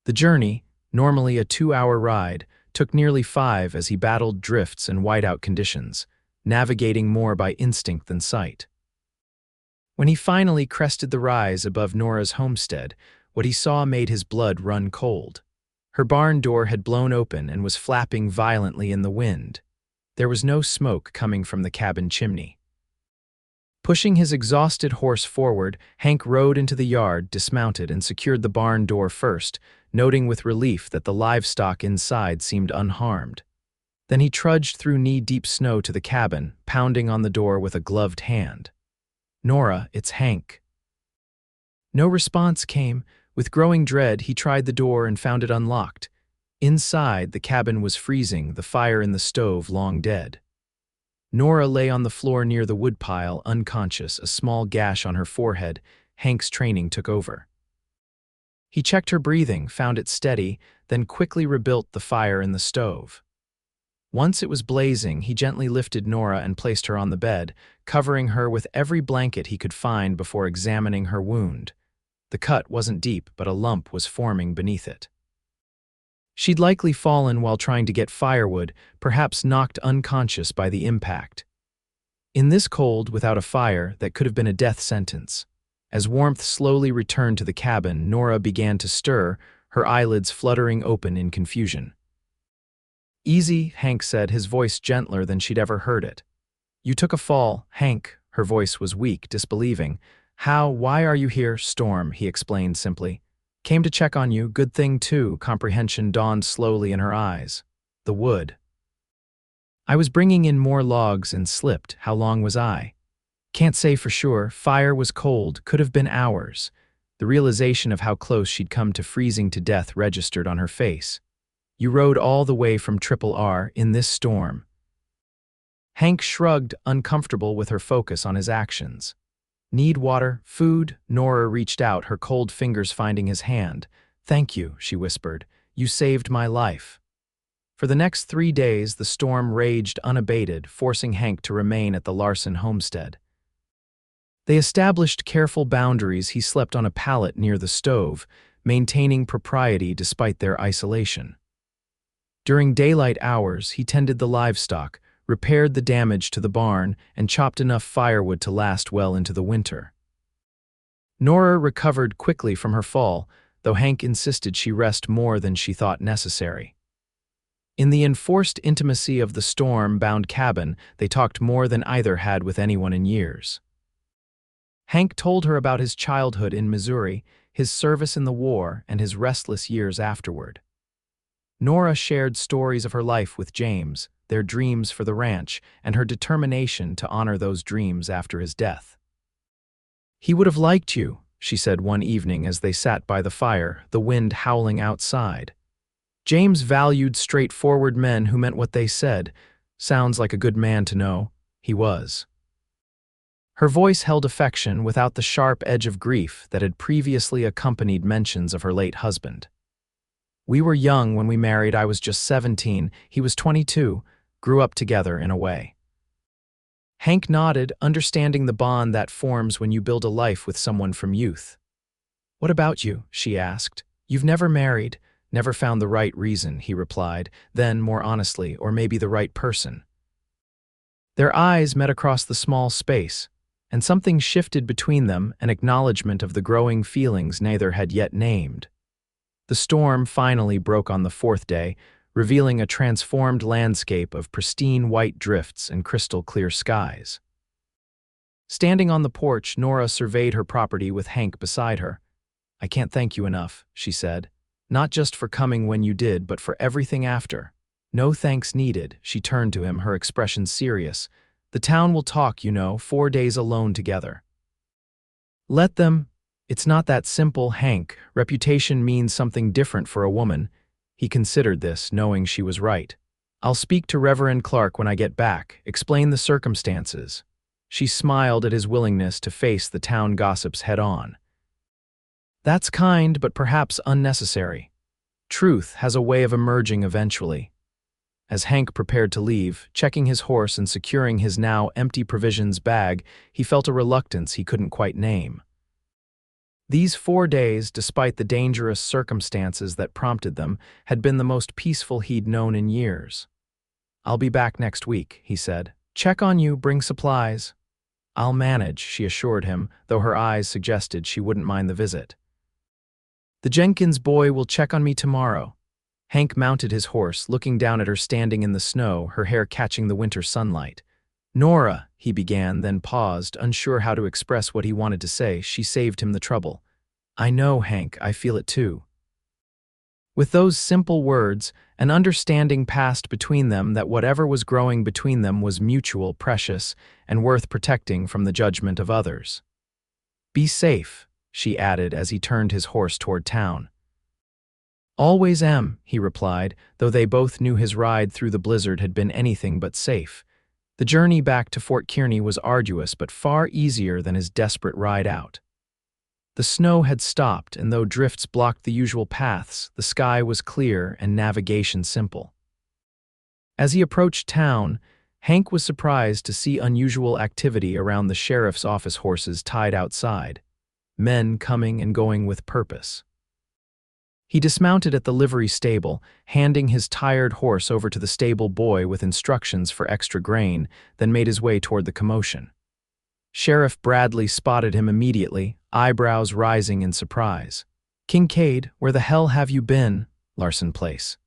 The journey, normally a 2-hour ride, took nearly 5 as he battled drifts and whiteout conditions, navigating more by instinct than sight. When he finally crested the rise above Nora's homestead, what he saw made his blood run cold. Her barn door had blown open and was flapping violently in the wind. There was no smoke coming from the cabin chimney. Pushing his exhausted horse forward, Hank rode into the yard, dismounted, and secured the barn door first, noting with relief that the livestock inside seemed unharmed. Then he trudged through knee-deep snow to the cabin, pounding on the door with a gloved hand. "Nora, it's Hank." No response came. With growing dread, he tried the door and found it unlocked. Inside, the cabin was freezing, the fire in the stove long dead. Nora lay on the floor near the woodpile, unconscious, a small gash on her forehead. Hank's training took over. He checked her breathing, found it steady, then quickly rebuilt the fire in the stove. Once it was blazing, he gently lifted Nora and placed her on the bed, covering her with every blanket he could find before examining her wound. The cut wasn't deep, but a lump was forming beneath it. She'd likely fallen while trying to get firewood, perhaps knocked unconscious by the impact. In this cold, without a fire, that could have been a death sentence. As warmth slowly returned to the cabin, Nora began to stir, her eyelids fluttering open in confusion. "Easy," Hank said, his voice gentler than she'd ever heard it. "You took a fall, Hank." Her voice was weak, disbelieving. Why are you here?" "Storm," he explained simply. "Came to check on you. Good thing, too." Comprehension dawned slowly in her eyes. "The wood." "I was bringing in more logs and slipped. How long was I?" "Can't say for sure. Fire was cold. Could have been hours." The realization of how close she'd come to freezing to death registered on her face. "You rode all the way from R in this storm." Hank shrugged, uncomfortable with her focus on his actions. "Need water? Food?" Nora reached out, her cold fingers finding his hand. "Thank you," she whispered. "You saved my life." For the next 3 days, the storm raged unabated, forcing Hank to remain at the Larson homestead. They established careful boundaries. He slept on a pallet near the stove, maintaining propriety despite their isolation. During daylight hours, he tended the livestock, repaired the damage to the barn, and chopped enough firewood to last well into the winter. Nora recovered quickly from her fall, though Hank insisted she rest more than she thought necessary. In the enforced intimacy of the storm-bound cabin, they talked more than either had with anyone in years. Hank told her about his childhood in Missouri, his service in the war, and his restless years afterward. Nora shared stories of her life with James, their dreams for the ranch, and her determination to honor those dreams after his death. "He would have liked you," she said one evening as they sat by the fire, the wind howling outside. "James valued straightforward men who meant what they said. Sounds like a good man to know." He was. Her voice held affection without the sharp edge of grief that had previously accompanied mentions of her late husband. "We were young when we married. I was just 17. He was 22. Grew up together in a way." Hank nodded, understanding the bond that forms when you build a life with someone from youth. "What about you?" she asked. "You've never married." "Never found the right reason," he replied, then, more honestly, "or maybe the right person." Their eyes met across the small space, and something shifted between them, an acknowledgement of the growing feelings neither had yet named. The storm finally broke on the fourth day, revealing a transformed landscape of pristine white drifts and crystal-clear skies. Standing on the porch, Nora surveyed her property with Hank beside her. "I can't thank you enough," she said. "Not just for coming when you did, but for everything after." "No thanks needed," she turned to him, her expression serious. "The town will talk, 4 days alone together." "Let them. It's not that simple, Hank. Reputation means something different for a woman." He considered this, knowing she was right. "I'll speak to Reverend Clark when I get back, explain the circumstances." She smiled at his willingness to face the town gossips head-on. "That's kind, but perhaps unnecessary. Truth has a way of emerging eventually." As Hank prepared to leave, checking his horse and securing his now empty provisions bag, he felt a reluctance he couldn't quite name. These 4 days, despite the dangerous circumstances that prompted them, had been the most peaceful he'd known in years. "I'll be back next week," he said. "Check on you, bring supplies." "I'll manage," she assured him, though her eyes suggested she wouldn't mind the visit. "The Jenkins boy will check on me tomorrow." Hank mounted his horse, looking down at her standing in the snow, her hair catching the winter sunlight. "Nora," he began, then paused, unsure how to express what he wanted to say. She saved him the trouble. "I know, Hank, I feel it too." With those simple words, an understanding passed between them that whatever was growing between them was mutual, precious, and worth protecting from the judgment of others. "Be safe," she added as he turned his horse toward town. "Always am," he replied, though they both knew his ride through the blizzard had been anything but safe. The journey back to Fort Kearney was arduous but far easier than his desperate ride out. The snow had stopped, and though drifts blocked the usual paths, the sky was clear and navigation simple. As he approached town, Hank was surprised to see unusual activity around the sheriff's office horses tied outside, men coming and going with purpose. He dismounted at the livery stable, handing his tired horse over to the stable boy with instructions for extra grain, then made his way toward the commotion. Sheriff Bradley spotted him immediately, eyebrows rising in surprise. "Kincaid, where the hell have you been?" Larson Place.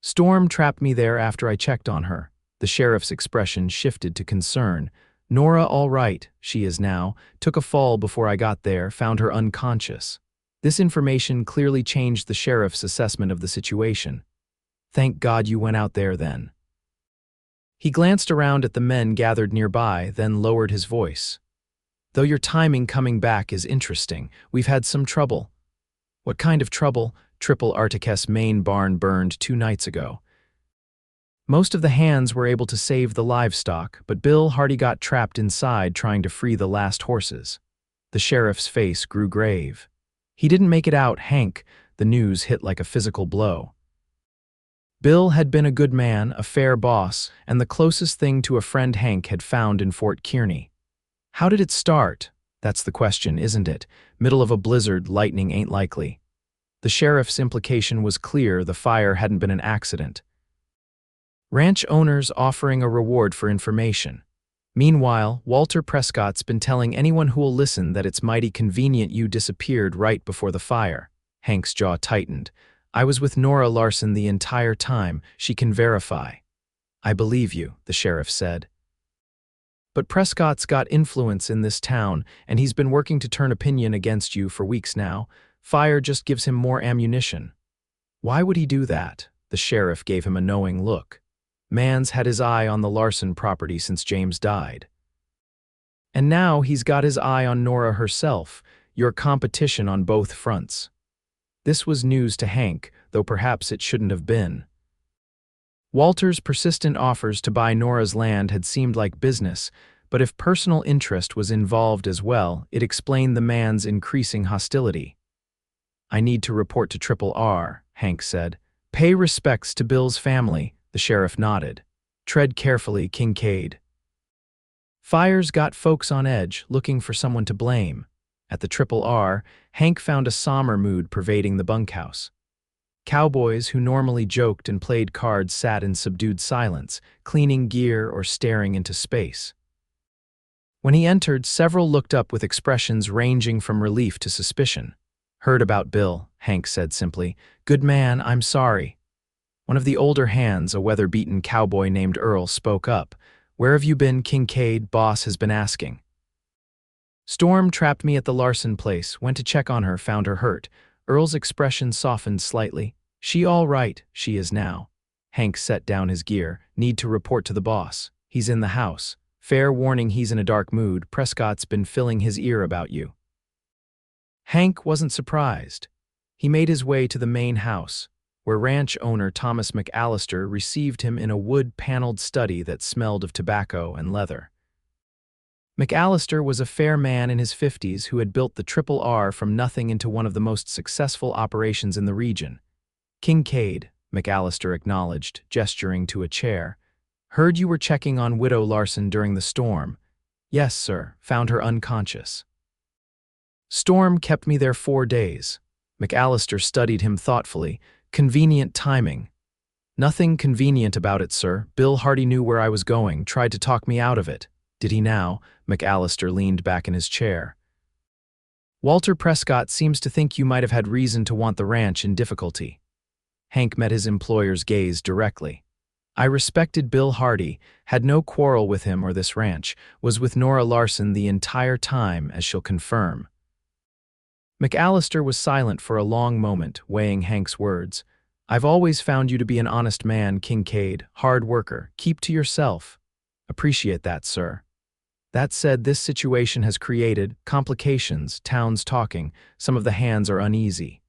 "Storm trapped me there after I checked on her." The sheriff's expression shifted to concern. "Nora all right, she is now. Took a fall before I got there, found her unconscious." This information clearly changed the sheriff's assessment of the situation. "Thank God you went out there then." He glanced around at the men gathered nearby, then lowered his voice. "Though your timing coming back is interesting, we've had some trouble." "What kind of trouble?" Triple Articus main barn burned 2 nights ago. Most of the hands were able to save the livestock, but Bill Hardy got trapped inside trying to free the last horses. The sheriff's face grew grave. "He didn't make it out, Hank." The news hit like a physical blow. Bill had been a good man, a fair boss, and the closest thing to a friend Hank had found in Fort Kearney. How did it start? That's the question, isn't it? Middle of a blizzard, lightning ain't likely. The sheriff's implication was clear: the fire hadn't been an accident. Ranch owners offering a reward for information. Meanwhile, Walter Prescott's been telling anyone who'll listen that it's mighty convenient you disappeared right before the fire. Hank's jaw tightened. "I was with Nora Larson the entire time. She can verify." "I believe you," the sheriff said. "But Prescott's got influence in this town, and he's been working to turn opinion against you for weeks now. Fire just gives him more ammunition." "Why would he do that?" The sheriff gave him a knowing look. "Man's had his eye on the Larson property since James died. And now he's got his eye on Nora herself, your competition on both fronts." This was news to Hank, though perhaps it shouldn't have been. Walter's persistent offers to buy Nora's land had seemed like business, but if personal interest was involved as well, it explained the man's increasing hostility. "I need to report to Triple R," Hank said. "Pay respects to Bill's family." The sheriff nodded. "Tread carefully, Kincaid." Fires got folks on edge, looking for someone to blame. At the Triple R, Hank found a somber mood pervading the bunkhouse. Cowboys who normally joked and played cards sat in subdued silence, cleaning gear or staring into space. When he entered, several looked up with expressions ranging from relief to suspicion. "Heard about Bill," Hank said simply. "Good man, I'm sorry." One of the older hands, a weather-beaten cowboy named Earl, spoke up. "Where have you been, Kincaid? Boss has been asking." "Storm trapped me at the Larson place, went to check on her, found her hurt." Earl's expression softened slightly. "She all right, she is now." Hank set down his gear. "Need to report to the boss. He's in the house. Fair warning, he's in a dark mood. Prescott's been filling his ear about you." Hank wasn't surprised. He made his way to the main house, where ranch owner Thomas McAllister received him in a wood-paneled study that smelled of tobacco and leather. McAllister was a fair man in his 50s who had built the Triple R from nothing into one of the most successful operations in the region. "Kincaid," McAllister acknowledged, gesturing to a chair. "Heard you were checking on Widow Larson during the storm." "Yes, sir. Found her unconscious." "Storm kept me there 4 days." McAllister studied him thoughtfully. "Convenient timing." "Nothing convenient about it, sir. Bill Hardy knew where I was going, tried to talk me out of it." "Did he now?" McAllister leaned back in his chair. "Walter Prescott seems to think you might have had reason to want the ranch in difficulty." Hank met his employer's gaze directly. "I respected Bill Hardy, had no quarrel with him or this ranch, was with Nora Larson the entire time, as she'll confirm." McAllister was silent for a long moment, weighing Hank's words. "I've always found you to be an honest man, Kincaid, hard worker, keep to yourself." "Appreciate that, sir." "That said, this situation has created complications, towns talking, some of the hands are uneasy.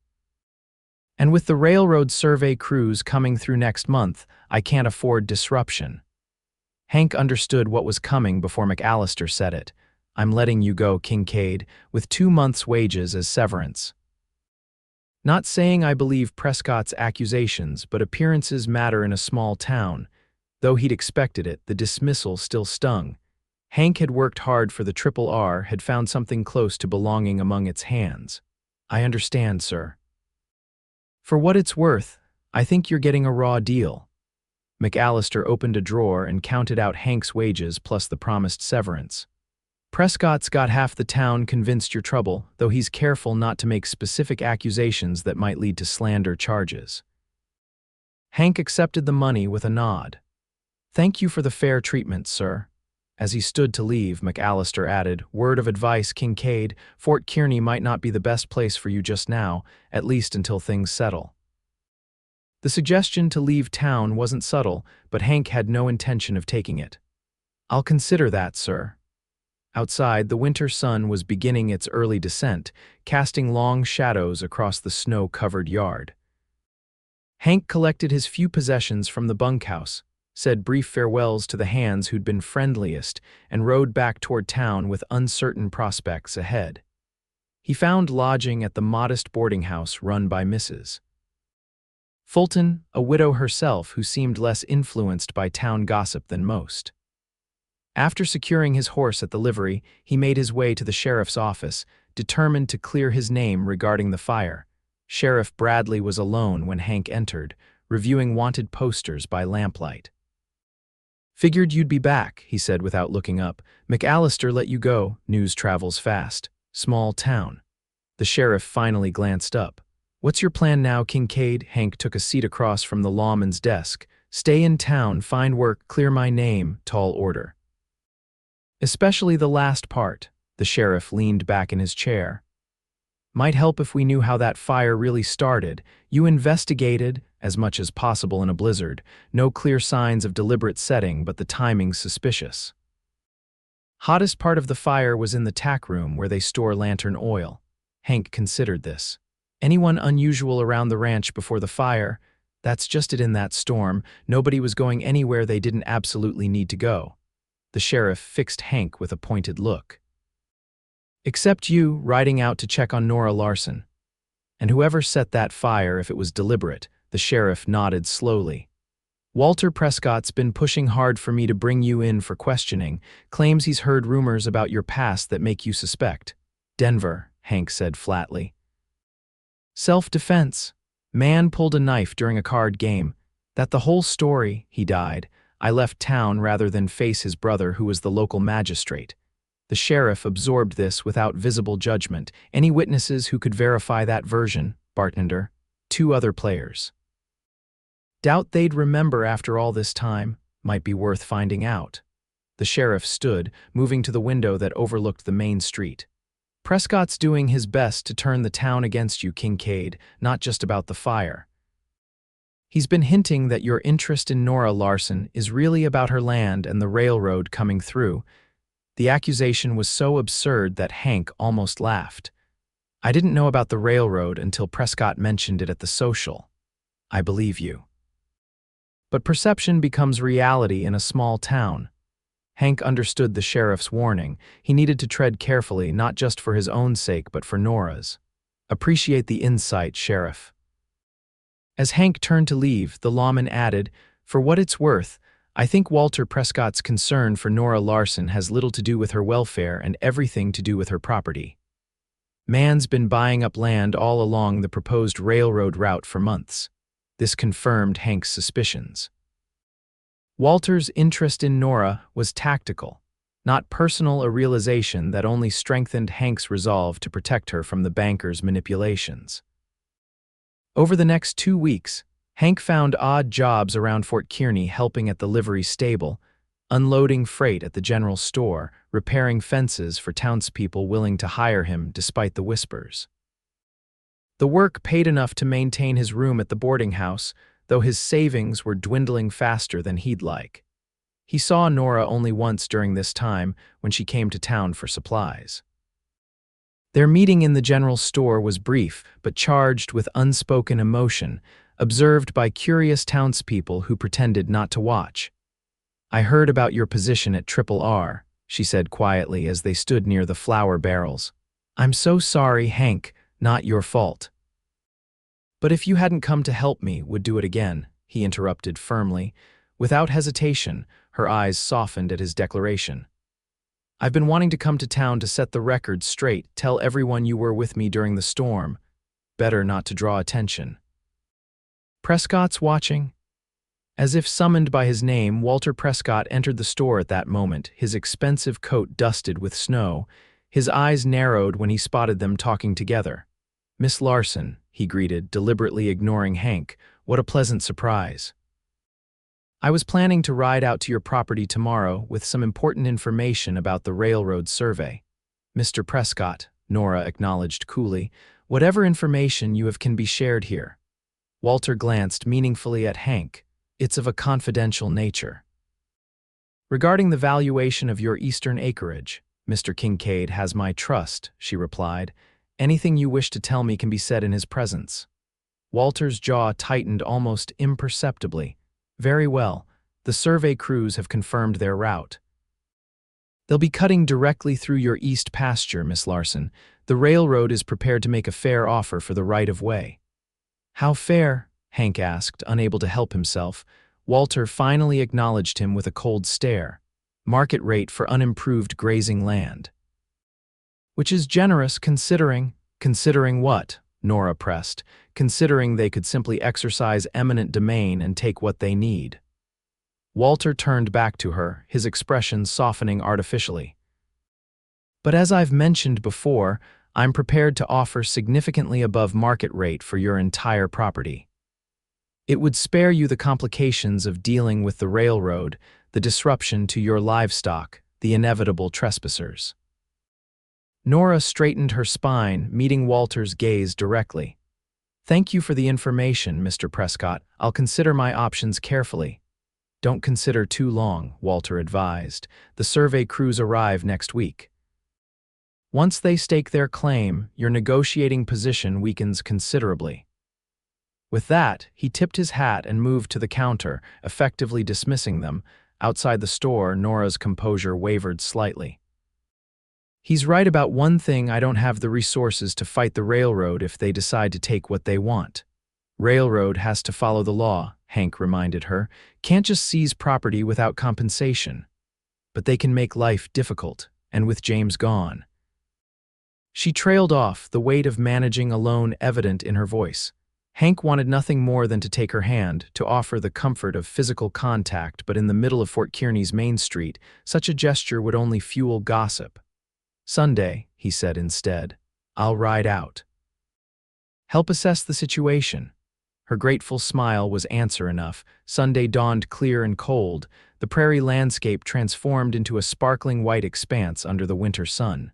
And with the railroad survey crews coming through next month, I can't afford disruption." Hank understood what was coming before McAllister said it. "I'm letting you go, Kincaid, with 2 months' wages as severance." "Not saying I believe Prescott's accusations, but appearances matter in a small town." Though he'd expected it, the dismissal still stung. Hank had worked hard for the Triple R, had found something close to belonging among its hands. "I understand, sir." "For what it's worth, I think you're getting a raw deal." McAllister opened a drawer and counted out Hank's wages plus the promised severance. "Prescott's got half the town convinced you're trouble, though he's careful not to make specific accusations that might lead to slander charges." Hank accepted the money with a nod. "Thank you for the fair treatment, sir." As he stood to leave, McAllister added, "Word of advice, Kincaid, Fort Kearny might not be the best place for you just now, at least until things settle." The suggestion to leave town wasn't subtle, but Hank had no intention of taking it. "I'll consider that, sir." Outside, the winter sun was beginning its early descent, casting long shadows across the snow-covered yard. Hank collected his few possessions from the bunkhouse, said brief farewells to the hands who'd been friendliest, and rode back toward town with uncertain prospects ahead. He found lodging at the modest boarding house run by Mrs. Fulton, a widow herself who seemed less influenced by town gossip than most. After securing his horse at the livery, he made his way to the sheriff's office, determined to clear his name regarding the fire. Sheriff Bradley was alone when Hank entered, reviewing wanted posters by lamplight. "Figured you'd be back," he said without looking up. "McAllister let you go. News travels fast. Small town." The sheriff finally glanced up. "What's your plan now, Kincaid?" Hank took a seat across from the lawman's desk. "Stay in town, find work, clear my name." Tall order. "Especially the last part." The sheriff leaned back in his chair. "Might help if we knew how that fire really started. You investigated, as much as possible in a blizzard. No clear signs of deliberate setting, but the timing's suspicious." Hottest part of the fire was in the tack room where they store lantern oil. Hank considered this. Anyone unusual around the ranch before the fire? That's just it in that storm. Nobody was going anywhere they didn't absolutely need to go. The sheriff fixed Hank with a pointed look. "Except you, riding out to check on Nora Larson. And whoever set that fire, if it was deliberate." The sheriff nodded slowly. "Walter Prescott's been pushing hard for me to bring you in for questioning, claims he's heard rumors about your past that make you suspect." "Denver," Hank said flatly. "Self-defense." Man pulled a knife during a card game. That the whole story, he died. I left town rather than face his brother, who was the local magistrate. The sheriff absorbed this without visible judgment. Any witnesses who could verify that version? Bartender. 2 other players. Doubt they'd remember after all this time. Might be worth finding out. The sheriff stood, moving to the window that overlooked the main street. Prescott's doing his best to turn the town against you, Kincaid, not just about the fire. He's been hinting that your interest in Nora Larson is really about her land and the railroad coming through. The accusation was so absurd that Hank almost laughed. I didn't know about the railroad until Prescott mentioned it at the social. I believe you. But perception becomes reality in a small town. Hank understood the sheriff's warning. He needed to tread carefully, not just for his own sake, but for Nora's. Appreciate the insight, Sheriff. As Hank turned to leave, the lawman added, for what it's worth, I think Walter Prescott's concern for Nora Larson has little to do with her welfare and everything to do with her property. Man's been buying up land all along the proposed railroad route for months. This confirmed Hank's suspicions. Walter's interest in Nora was tactical, not personal, a realization that only strengthened Hank's resolve to protect her from the banker's manipulations. Over the next 2 weeks, Hank found odd jobs around Fort Kearny, helping at the livery stable, unloading freight at the general store, repairing fences for townspeople willing to hire him despite the whispers. The work paid enough to maintain his room at the boarding house, though his savings were dwindling faster than he'd like. He saw Nora only once during this time, when she came to town for supplies. Their meeting in the general store was brief, but charged with unspoken emotion, observed by curious townspeople who pretended not to watch. I heard about your position at Triple R, she said quietly as they stood near the flour barrels. I'm so sorry, Hank, not your fault. But if you hadn't come to help me, would do it again, he interrupted firmly. Without hesitation, her eyes softened at his declaration. I've been wanting to come to town to set the record straight, tell everyone you were with me during the storm. Better not to draw attention. Prescott's watching? As if summoned by his name, Walter Prescott entered the store at that moment, his expensive coat dusted with snow. His eyes narrowed when he spotted them talking together. Miss Larson, he greeted, deliberately ignoring Hank. What a pleasant surprise. I was planning to ride out to your property tomorrow with some important information about the railroad survey. Mr. Prescott, Nora acknowledged coolly, whatever information you have can be shared here. Walter glanced meaningfully at Hank. It's of a confidential nature. Regarding the valuation of your eastern acreage, Mr. Kincaid has my trust, she replied. Anything you wish to tell me can be said in his presence. Walter's jaw tightened almost imperceptibly. Very well, the survey crews have confirmed their route. They'll be cutting directly through your east pasture, Miss Larson. The railroad is prepared to make a fair offer for the right-of-way. How fair? Hank asked, unable to help himself. Walter finally acknowledged him with a cold stare. Market rate for unimproved grazing land. Which is generous considering. Considering what? Nora pressed. Considering they could simply exercise eminent domain and take what they need. Walter turned back to her, his expression softening artificially. But as I've mentioned before, I'm prepared to offer significantly above market rate for your entire property. It would spare you the complications of dealing with the railroad, the disruption to your livestock, the inevitable trespassers. Nora straightened her spine, meeting Walter's gaze directly. Thank you for the information, Mr. Prescott. I'll consider my options carefully. Don't consider too long, Walter advised. The survey crews arrive next week. Once they stake their claim, your negotiating position weakens considerably. With that, he tipped his hat and moved to the counter, effectively dismissing them. Outside the store, Nora's composure wavered slightly. He's right about one thing: I don't have the resources to fight the railroad if they decide to take what they want. Railroad has to follow the law, Hank reminded her. Can't just seize property without compensation. But they can make life difficult, and with James gone. She trailed off, the weight of managing alone evident in her voice. Hank wanted nothing more than to take her hand, to offer the comfort of physical contact, but in the middle of Fort Kearny's main street, such a gesture would only fuel gossip. "Sunday," he said instead. "I'll ride out. Help assess the situation." Her grateful smile was answer enough. Sunday dawned clear and cold, the prairie landscape transformed into a sparkling white expanse under the winter sun.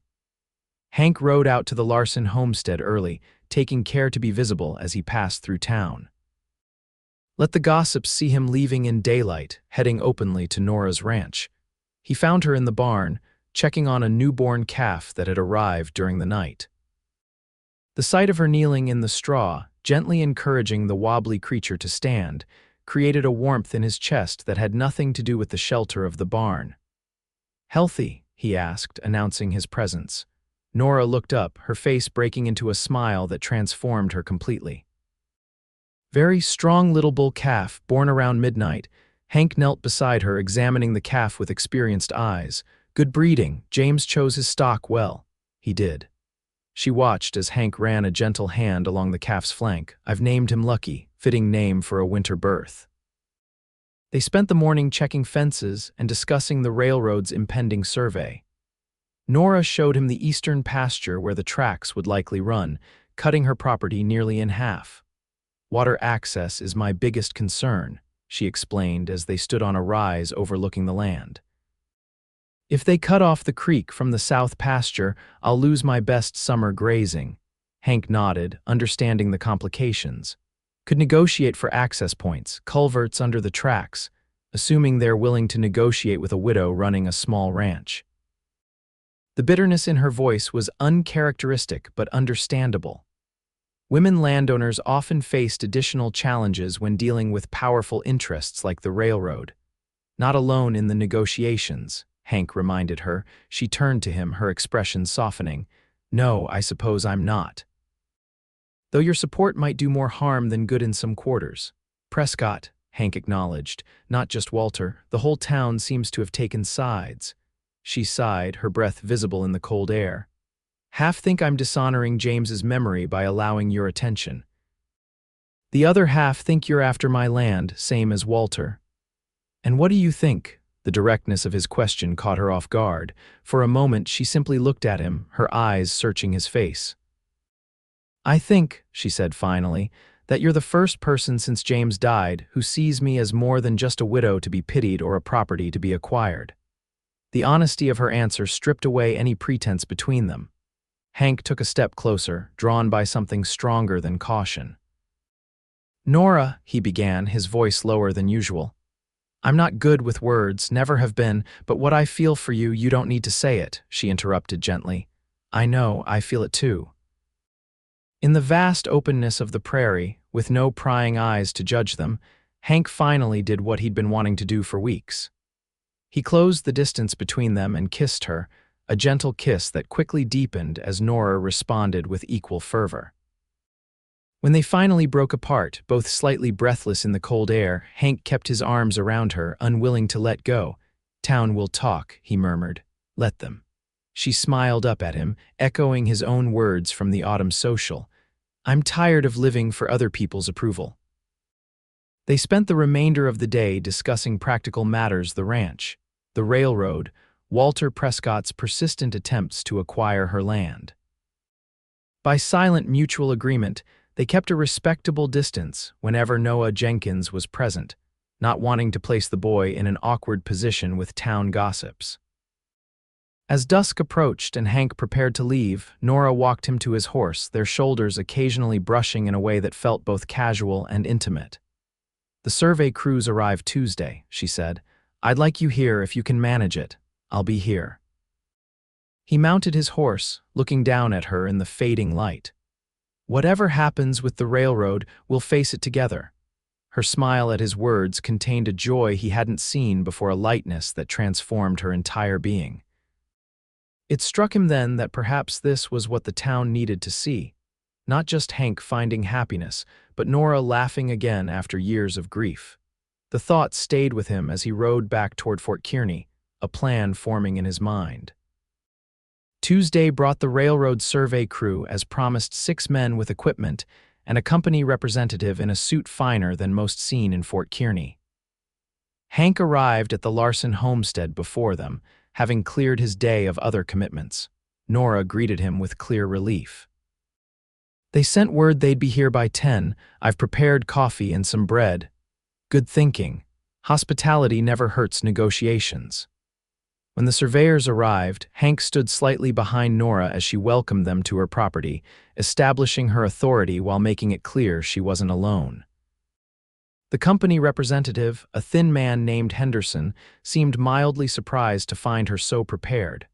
Hank rode out to the Larson homestead early, taking care to be visible as he passed through town. Let the gossips see him leaving in daylight, heading openly to Nora's ranch. He found her in the barn, checking on a newborn calf that had arrived during the night. The sight of her kneeling in the straw, gently encouraging the wobbly creature to stand, created a warmth in his chest that had nothing to do with the shelter of the barn. "Healthy?" he asked, announcing his presence. Nora looked up, her face breaking into a smile that transformed her completely. "Very strong little bull calf, born around midnight." Hank knelt beside her, examining the calf with experienced eyes. "Good breeding. James chose his stock well." "He did." She watched as Hank ran a gentle hand along the calf's flank. "I've named him Lucky, fitting name for a winter birth." They spent the morning checking fences and discussing the railroad's impending survey. Nora showed him the eastern pasture where the tracks would likely run, cutting her property nearly in half. "Water access is my biggest concern," she explained as they stood on a rise overlooking the land. "If they cut off the creek from the south pasture, I'll lose my best summer grazing." Hank nodded, understanding the complications. "Could negotiate for access points, culverts under the tracks, assuming they're willing to negotiate with a widow running a small ranch." The bitterness in her voice was uncharacteristic but understandable. Women landowners often faced additional challenges when dealing with powerful interests like the railroad. "Not alone in the negotiations," Hank reminded her. She turned to him, her expression softening. "No, I suppose I'm not. Though your support might do more harm than good in some quarters." "Prescott," Hank acknowledged, "not just Walter. The whole town seems to have taken sides." She sighed, her breath visible in the cold air. "Half think I'm dishonoring James's memory by allowing your attention. The other half think you're after my land, same as Walter." "And what do you think?" The directness of his question caught her off guard. For a moment, she simply looked at him, her eyes searching his face. "I think," she said finally, "that you're the first person since James died who sees me as more than just a widow to be pitied or a property to be acquired." The honesty of her answer stripped away any pretense between them. Hank took a step closer, drawn by something stronger than caution. "Nora," he began, his voice lower than usual. "I'm not good with words, never have been, but what I feel for you, you don't need to say it," she interrupted gently. "I know, I feel it too." In the vast openness of the prairie, with no prying eyes to judge them, Hank finally did what he'd been wanting to do for weeks. He closed the distance between them and kissed her, a gentle kiss that quickly deepened as Nora responded with equal fervor. When they finally broke apart, both slightly breathless in the cold air, Hank kept his arms around her, unwilling to let go. "Town will talk," he murmured. "Let them." She smiled up at him, echoing his own words from the autumn social. "I'm tired of living for other people's approval." They spent the remainder of the day discussing practical matters: the ranch, the railroad, Walter Prescott's persistent attempts to acquire her land. By silent mutual agreement, they kept a respectable distance whenever Noah Jenkins was present, not wanting to place the boy in an awkward position with town gossips. As dusk approached and Hank prepared to leave, Nora walked him to his horse, their shoulders occasionally brushing in a way that felt both casual and intimate. "The survey crews arrive Tuesday," she said. "I'd like you here if you can manage it. I'll be here." He mounted his horse, looking down at her in the fading light. "Whatever happens with the railroad, we'll face it together." Her smile at his words contained a joy he hadn't seen before, a lightness that transformed her entire being. It struck him then that perhaps this was what the town needed to see. Not just Hank finding happiness, but Nora laughing again after years of grief. The thought stayed with him as he rode back toward Fort Kearny, a plan forming in his mind. Tuesday brought the railroad survey crew, as promised, 6 men with equipment, and a company representative in a suit finer than most seen in Fort Kearny. Hank arrived at the Larson homestead before them, having cleared his day of other commitments. Nora greeted him with clear relief. "They sent word they'd be here by 10. I've prepared coffee and some bread." "Good thinking. Hospitality never hurts negotiations." When the surveyors arrived, Hank stood slightly behind Nora as she welcomed them to her property, establishing her authority while making it clear she wasn't alone. The company representative, a thin man named Henderson, seemed mildly surprised to find her so prepared.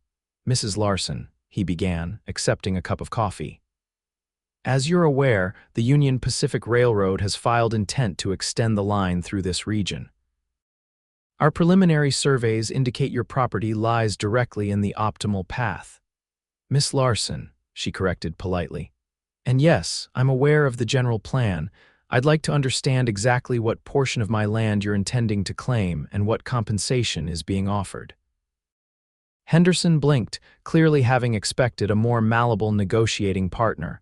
"Mrs. Larson," he began, accepting a cup of coffee. "As you're aware, the Union Pacific Railroad has filed intent to extend the line through this region. Our preliminary surveys indicate your property lies directly in the optimal path." "Miss Larson," she corrected politely. "And yes, I'm aware of the general plan. I'd like to understand exactly what portion of my land you're intending to claim and what compensation is being offered." Henderson blinked, clearly having expected a more malleable negotiating partner.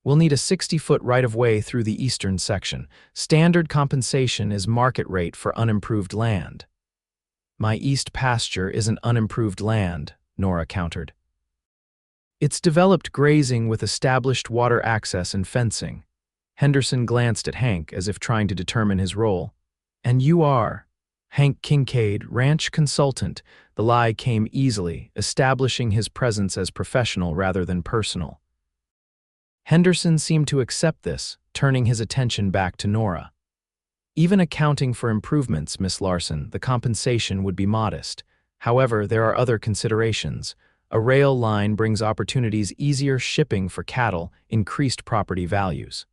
"We'll need a 60-foot right-of-way through the eastern section. Standard compensation is market rate for unimproved land." "My east pasture isn't unimproved land," Nora countered. "It's developed grazing with established water access and fencing." Henderson glanced at Hank as if trying to determine his role. "And you are?" "Hank Kincaid, ranch consultant." The lie came easily, establishing his presence as professional rather than personal. Henderson seemed to accept this, turning his attention back to Nora. "Even accounting for improvements, Miss Larson, the compensation would be modest. However, there are other considerations. A rail line brings opportunities, easier shipping for cattle, increased property values.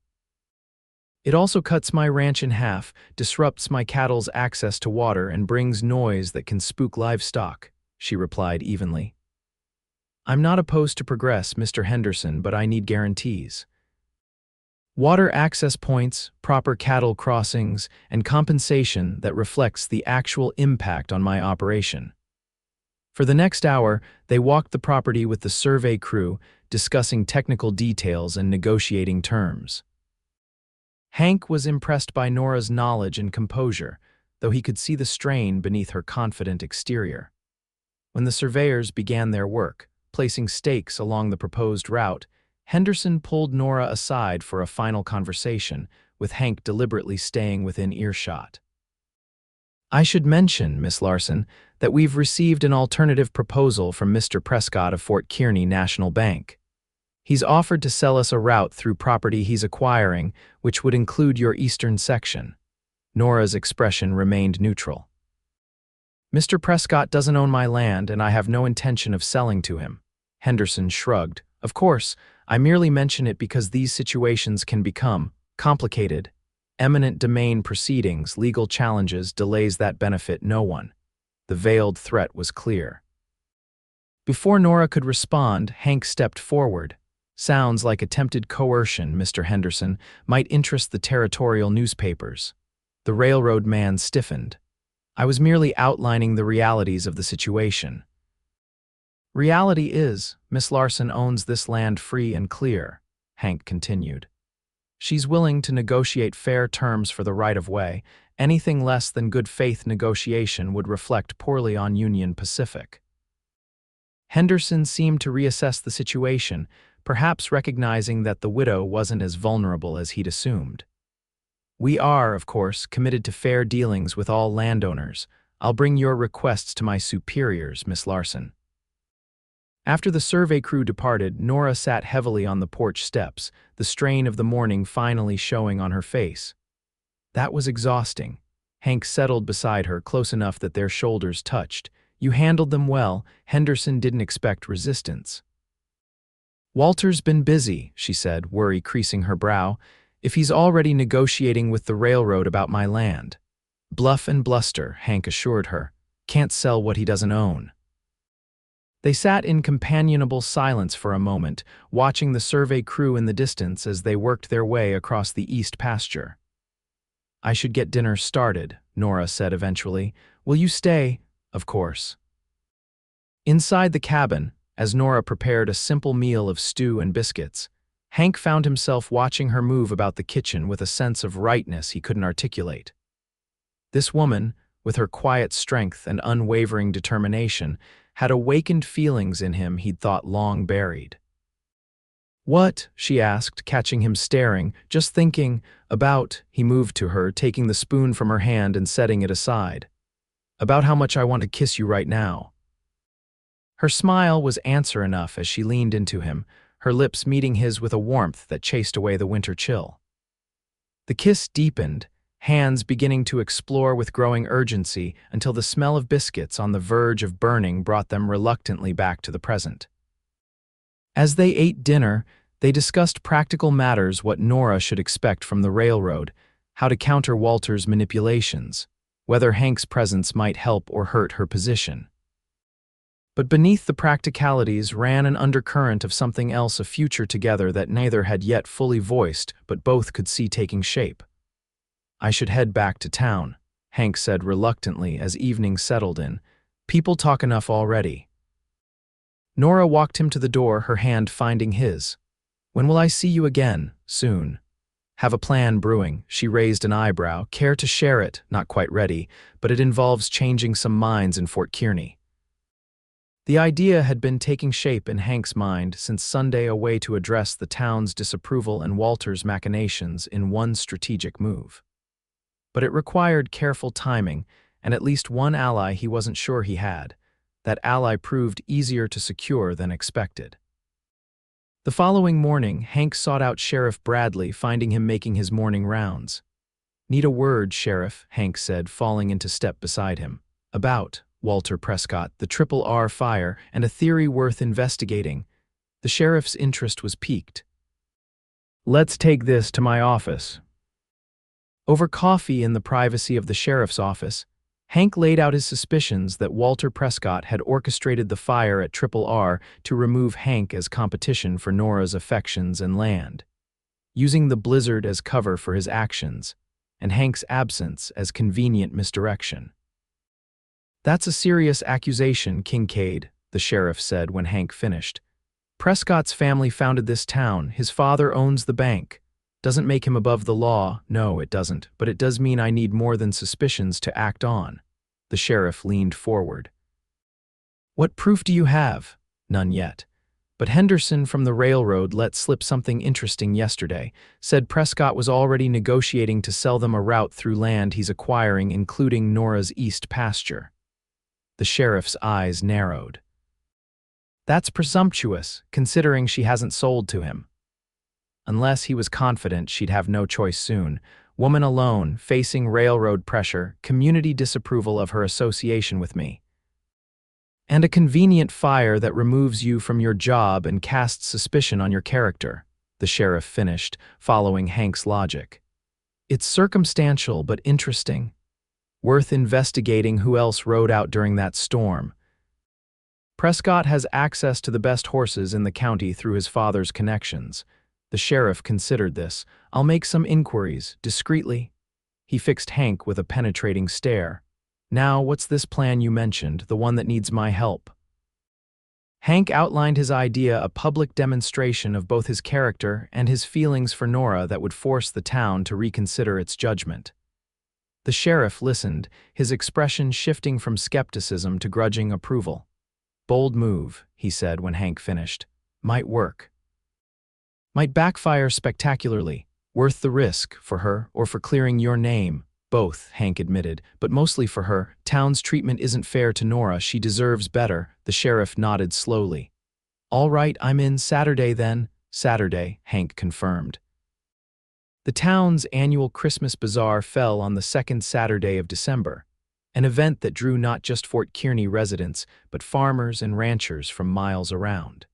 It also cuts my ranch in half, disrupts my cattle's access to water, and brings noise that can spook livestock," she replied evenly. "I'm not opposed to progress, Mr. Henderson, but I need guarantees. Water access points, proper cattle crossings, and compensation that reflects the actual impact on my operation." For the next hour, they walked the property with the survey crew, discussing technical details and negotiating terms. Hank was impressed by Nora's knowledge and composure, though he could see the strain beneath her confident exterior. When the surveyors began their work, placing stakes along the proposed route, Henderson pulled Nora aside for a final conversation, with Hank deliberately staying within earshot. "I should mention, Miss Larson, that we've received an alternative proposal from Mr. Prescott of Fort Kearny National Bank. He's offered to sell us a route through property he's acquiring, which would include your eastern section." Nora's expression remained neutral. "Mr. Prescott doesn't own my land, and I have no intention of selling to him." Henderson shrugged. "Of course, I merely mention it because these situations can become complicated. Eminent domain proceedings, legal challenges, delays that benefit no one." The veiled threat was clear. Before Nora could respond, Hank stepped forward. "Sounds like attempted coercion, Mr. Henderson, might interest the territorial newspapers." The railroad man stiffened. "I was merely outlining the realities of the situation." "Reality is, Miss Larson owns this land free and clear," Hank continued. "She's willing to negotiate fair terms for the right-of-way. Anything less than good faith negotiation would reflect poorly on Union Pacific." Henderson seemed to reassess the situation, perhaps recognizing that the widow wasn't as vulnerable as he'd assumed. "We are, of course, committed to fair dealings with all landowners. I'll bring your requests to my superiors, Miss Larson." After the survey crew departed, Nora sat heavily on the porch steps, the strain of the morning finally showing on her face. That was exhausting. Hank settled beside her, close enough that their shoulders touched. "You handled them well." Henderson didn't expect resistance. "Walter's been busy," she said, worry creasing her brow. "If he's already negotiating with the railroad about my land." "Bluff and bluster," Hank assured her. "Can't sell what he doesn't own." They sat in companionable silence for a moment, watching the survey crew in the distance as they worked their way across the east pasture. "I should get dinner started," Nora said eventually. "Will you stay?" "Of course." Inside the cabin, as Nora prepared a simple meal of stew and biscuits, Hank found himself watching her move about the kitchen with a sense of rightness he couldn't articulate. This woman, with her quiet strength and unwavering determination, had awakened feelings in him he'd thought long buried. "What?" she asked, catching him staring, "just thinking about," he moved to her, taking the spoon from her hand and setting it aside. "About how much I want to kiss you right now." Her smile was answer enough as she leaned into him, her lips meeting his with a warmth that chased away the winter chill. The kiss deepened, hands beginning to explore with growing urgency until the smell of biscuits on the verge of burning brought them reluctantly back to the present. As they ate dinner, they discussed practical matters, what Nora should expect from the railroad, how to counter Walter's manipulations, whether Hank's presence might help or hurt her position. But beneath the practicalities ran an undercurrent of something else, a future together that neither had yet fully voiced, but both could see taking shape. "I should head back to town," Hank said reluctantly as evening settled in. "People talk enough already." Nora walked him to the door, her hand finding his. "When will I see you again?" "Soon." "Have a plan brewing." She raised an eyebrow. "Care to share it?" "Not quite ready, but it involves changing some minds in Fort Kearny." The idea had been taking shape in Hank's mind since Sunday, a way to address the town's disapproval and Walter's machinations in one strategic move. But it required careful timing and at least one ally he wasn't sure he had. That ally proved easier to secure than expected. The following morning, Hank sought out Sheriff Bradley, finding him making his morning rounds. "Need a word, Sheriff," Hank said, falling into step beside him. "About Walter Prescott, the R fire, and a theory worth investigating." The sheriff's interest was piqued. "Let's take this to my office." Over coffee in the privacy of the sheriff's office, Hank laid out his suspicions that Walter Prescott had orchestrated the fire at R to remove Hank as competition for Nora's affections and land, using the blizzard as cover for his actions, and Hank's absence as convenient misdirection. "That's a serious accusation, Kincaid," the sheriff said when Hank finished. "Prescott's family founded this town. His father owns the bank. Doesn't make him above the law." "No, it doesn't, but it does mean I need more than suspicions to act on." The sheriff leaned forward. "What proof do you have?" "None yet. But Henderson from the railroad let slip something interesting yesterday. Said Prescott was already negotiating to sell them a route through land he's acquiring, including Nora's east pasture." The sheriff's eyes narrowed. "That's presumptuous, considering she hasn't sold to him." Unless he was confident she'd have no choice soon. Woman alone, facing railroad pressure, community disapproval of her association with me. "And a convenient fire that removes you from your job and casts suspicion on your character," the sheriff finished, following Hank's logic. "It's circumstantial but interesting. Worth investigating who else rode out during that storm. Prescott has access to the best horses in the county through his father's connections." The sheriff considered this. "I'll make some inquiries, discreetly." He fixed Hank with a penetrating stare. "Now, what's this plan you mentioned, the one that needs my help?" Hank outlined his idea, a public demonstration of both his character and his feelings for Nora that would force the town to reconsider its judgment. The sheriff listened, his expression shifting from skepticism to grudging approval. "Bold move," he said when Hank finished. "Might work. Might backfire spectacularly. Worth the risk, for her, or for clearing your name." "Both," Hank admitted, "but mostly for her. Town's treatment isn't fair to Nora. She deserves better." The sheriff nodded slowly. "All right, I'm in Saturday then." "Saturday," Hank confirmed. The town's annual Christmas bazaar fell on the second Saturday of December, an event that drew not just Fort Kearny residents, but farmers and ranchers from miles around.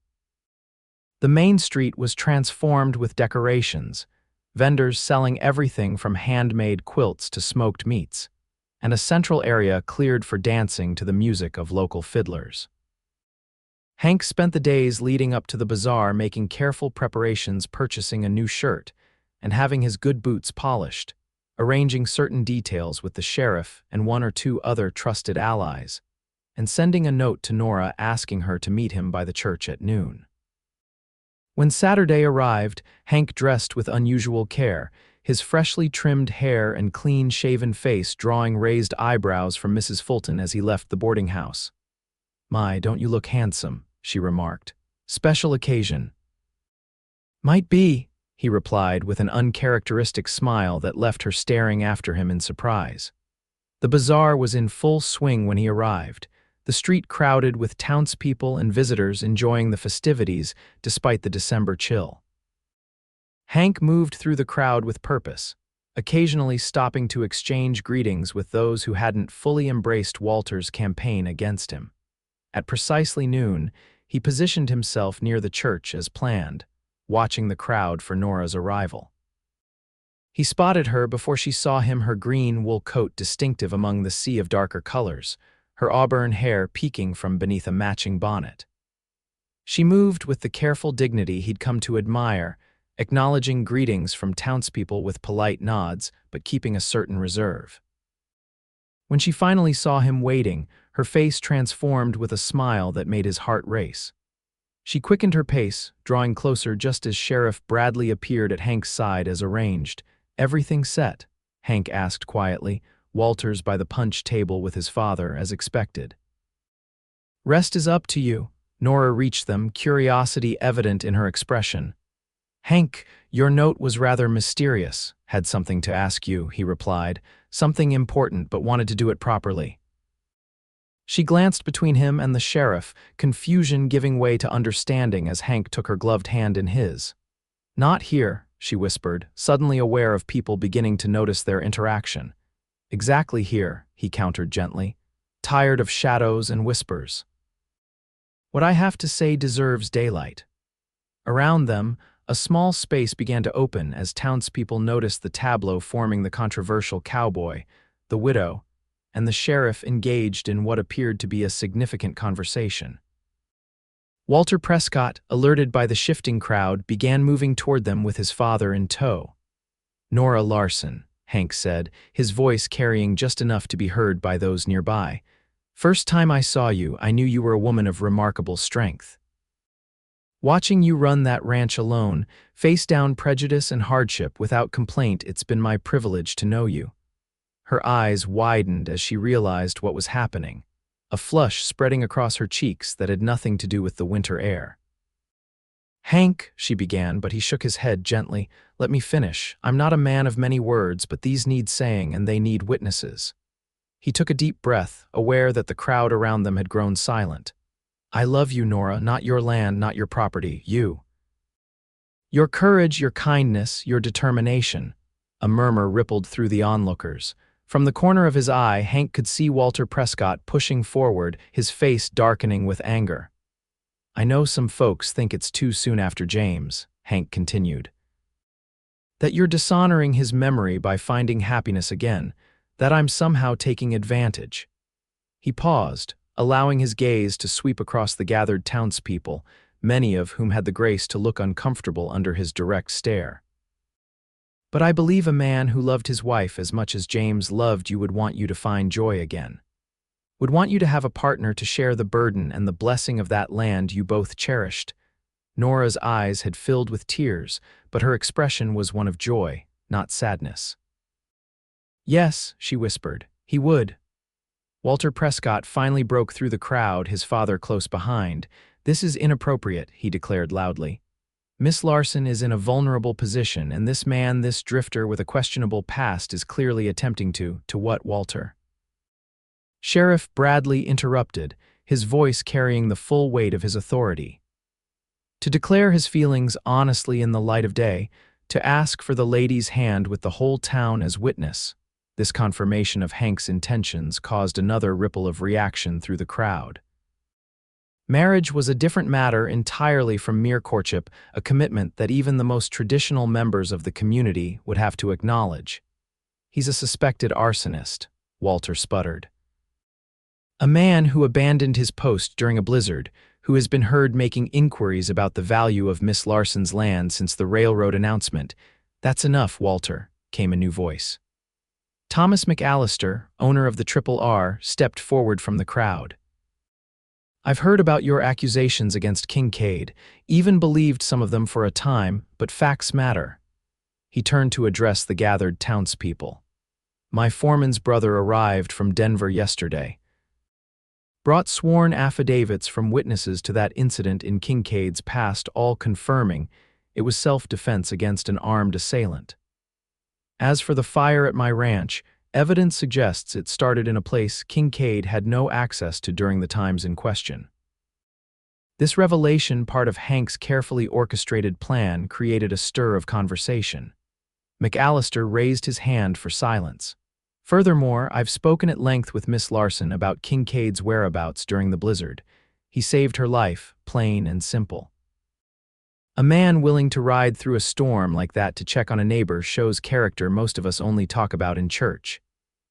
The main street was transformed with decorations, vendors selling everything from handmade quilts to smoked meats, and a central area cleared for dancing to the music of local fiddlers. Hank spent the days leading up to the bazaar making careful preparations, purchasing a new shirt, and having his good boots polished, arranging certain details with the sheriff and one or two other trusted allies, and sending a note to Nora asking her to meet him by the church at noon. When Saturday arrived, Hank dressed with unusual care, his freshly trimmed hair and clean-shaven face drawing raised eyebrows from Mrs. Fulton as he left the boarding house. "My, don't you look handsome," she remarked. "Special occasion." "Might be," he replied with an uncharacteristic smile that left her staring after him in surprise. The bazaar was in full swing when he arrived, the street crowded with townspeople and visitors enjoying the festivities despite the December chill. Hank moved through the crowd with purpose, occasionally stopping to exchange greetings with those who hadn't fully embraced Walter's campaign against him. At precisely noon, he positioned himself near the church as planned, watching the crowd for Nora's arrival. He spotted her before she saw him, her green wool coat distinctive among the sea of darker colors, her auburn hair peeking from beneath a matching bonnet. She moved with the careful dignity he'd come to admire, acknowledging greetings from townspeople with polite nods, but keeping a certain reserve. When she finally saw him waiting, her face transformed with a smile that made his heart race. She quickened her pace, drawing closer just as Sheriff Bradley appeared at Hank's side as arranged. "Everything set?" Hank asked quietly, Walters by the punch table with his father, as expected. "Rest is up to you." Nora reached them, curiosity evident in her expression. "Hank, your note was rather mysterious. Had something to ask you," he replied. "Something important, but wanted to do it properly." She glanced between him and the sheriff, confusion giving way to understanding as Hank took her gloved hand in his. "Not here," she whispered, suddenly aware of people beginning to notice their interaction. "Exactly here," he countered gently, tired of shadows and whispers. "What I have to say deserves daylight." Around them, a small space began to open as townspeople noticed the tableau forming the controversial cowboy, the widow, and the sheriff engaged in what appeared to be a significant conversation. Walter Prescott, alerted by the shifting crowd, began moving toward them with his father in tow. "Nora Larson," Hank said, his voice carrying just enough to be heard by those nearby. "First time I saw you, I knew you were a woman of remarkable strength. Watching you run that ranch alone, face down prejudice and hardship without complaint, it's been my privilege to know you." Her eyes widened as she realized what was happening, a flush spreading across her cheeks that had nothing to do with the winter air. "Hank," she began, but he shook his head gently. "Let me finish. I'm not a man of many words, but these need saying, and they need witnesses." He took a deep breath, aware that the crowd around them had grown silent. "I love you, Nora, not your land, not your property, you. Your courage, your kindness, your determination." A murmur rippled through the onlookers. From the corner of his eye, Hank could see Walter Prescott pushing forward, his face darkening with anger. "I know some folks think it's too soon after James," Hank continued. "That you're dishonoring his memory by finding happiness again, that I'm somehow taking advantage." He paused, allowing his gaze to sweep across the gathered townspeople, many of whom had the grace to look uncomfortable under his direct stare. "But I believe a man who loved his wife as much as James loved you would want you to find joy again. Would want you to have a partner to share the burden and the blessing of that land you both cherished." Nora's eyes had filled with tears, but her expression was one of joy, not sadness. "Yes," she whispered, "he would." Walter Prescott finally broke through the crowd, his father close behind. "This is inappropriate," he declared loudly. "Miss Larson is in a vulnerable position, and this man, this drifter with a questionable past, is clearly attempting to what, Walter?" Sheriff Bradley interrupted, his voice carrying the full weight of his authority. "To declare his feelings honestly in the light of day, to ask for the lady's hand with the whole town as witness." This confirmation of Hank's intentions caused another ripple of reaction through the crowd. Marriage was a different matter entirely from mere courtship, a commitment that even the most traditional members of the community would have to acknowledge. "He's a suspected arsonist," Walter sputtered. "A man who abandoned his post during a blizzard, who has been heard making inquiries about the value of Miss Larson's land since the railroad announcement." "That's enough, Walter," came a new voice. Thomas McAllister, owner of the Triple R, stepped forward from the crowd. I've heard about your accusations against Kincaid, even believed some of them for a time, but facts matter." He turned to address the gathered townspeople. "My foreman's brother arrived from Denver yesterday. Brought sworn affidavits from witnesses to that incident in Kincaid's past, all confirming it was self-defense against an armed assailant. As for the fire at my ranch, evidence suggests it started in a place Kincaid had no access to during the times in question." This revelation, part of Hank's carefully orchestrated plan, created a stir of conversation. McAllister raised his hand for silence. "Furthermore, I've spoken at length with Miss Larson about Kincaid's whereabouts during the blizzard. He saved her life, plain and simple." A man willing to ride through a storm like that to check on a neighbor shows character most of us only talk about in church.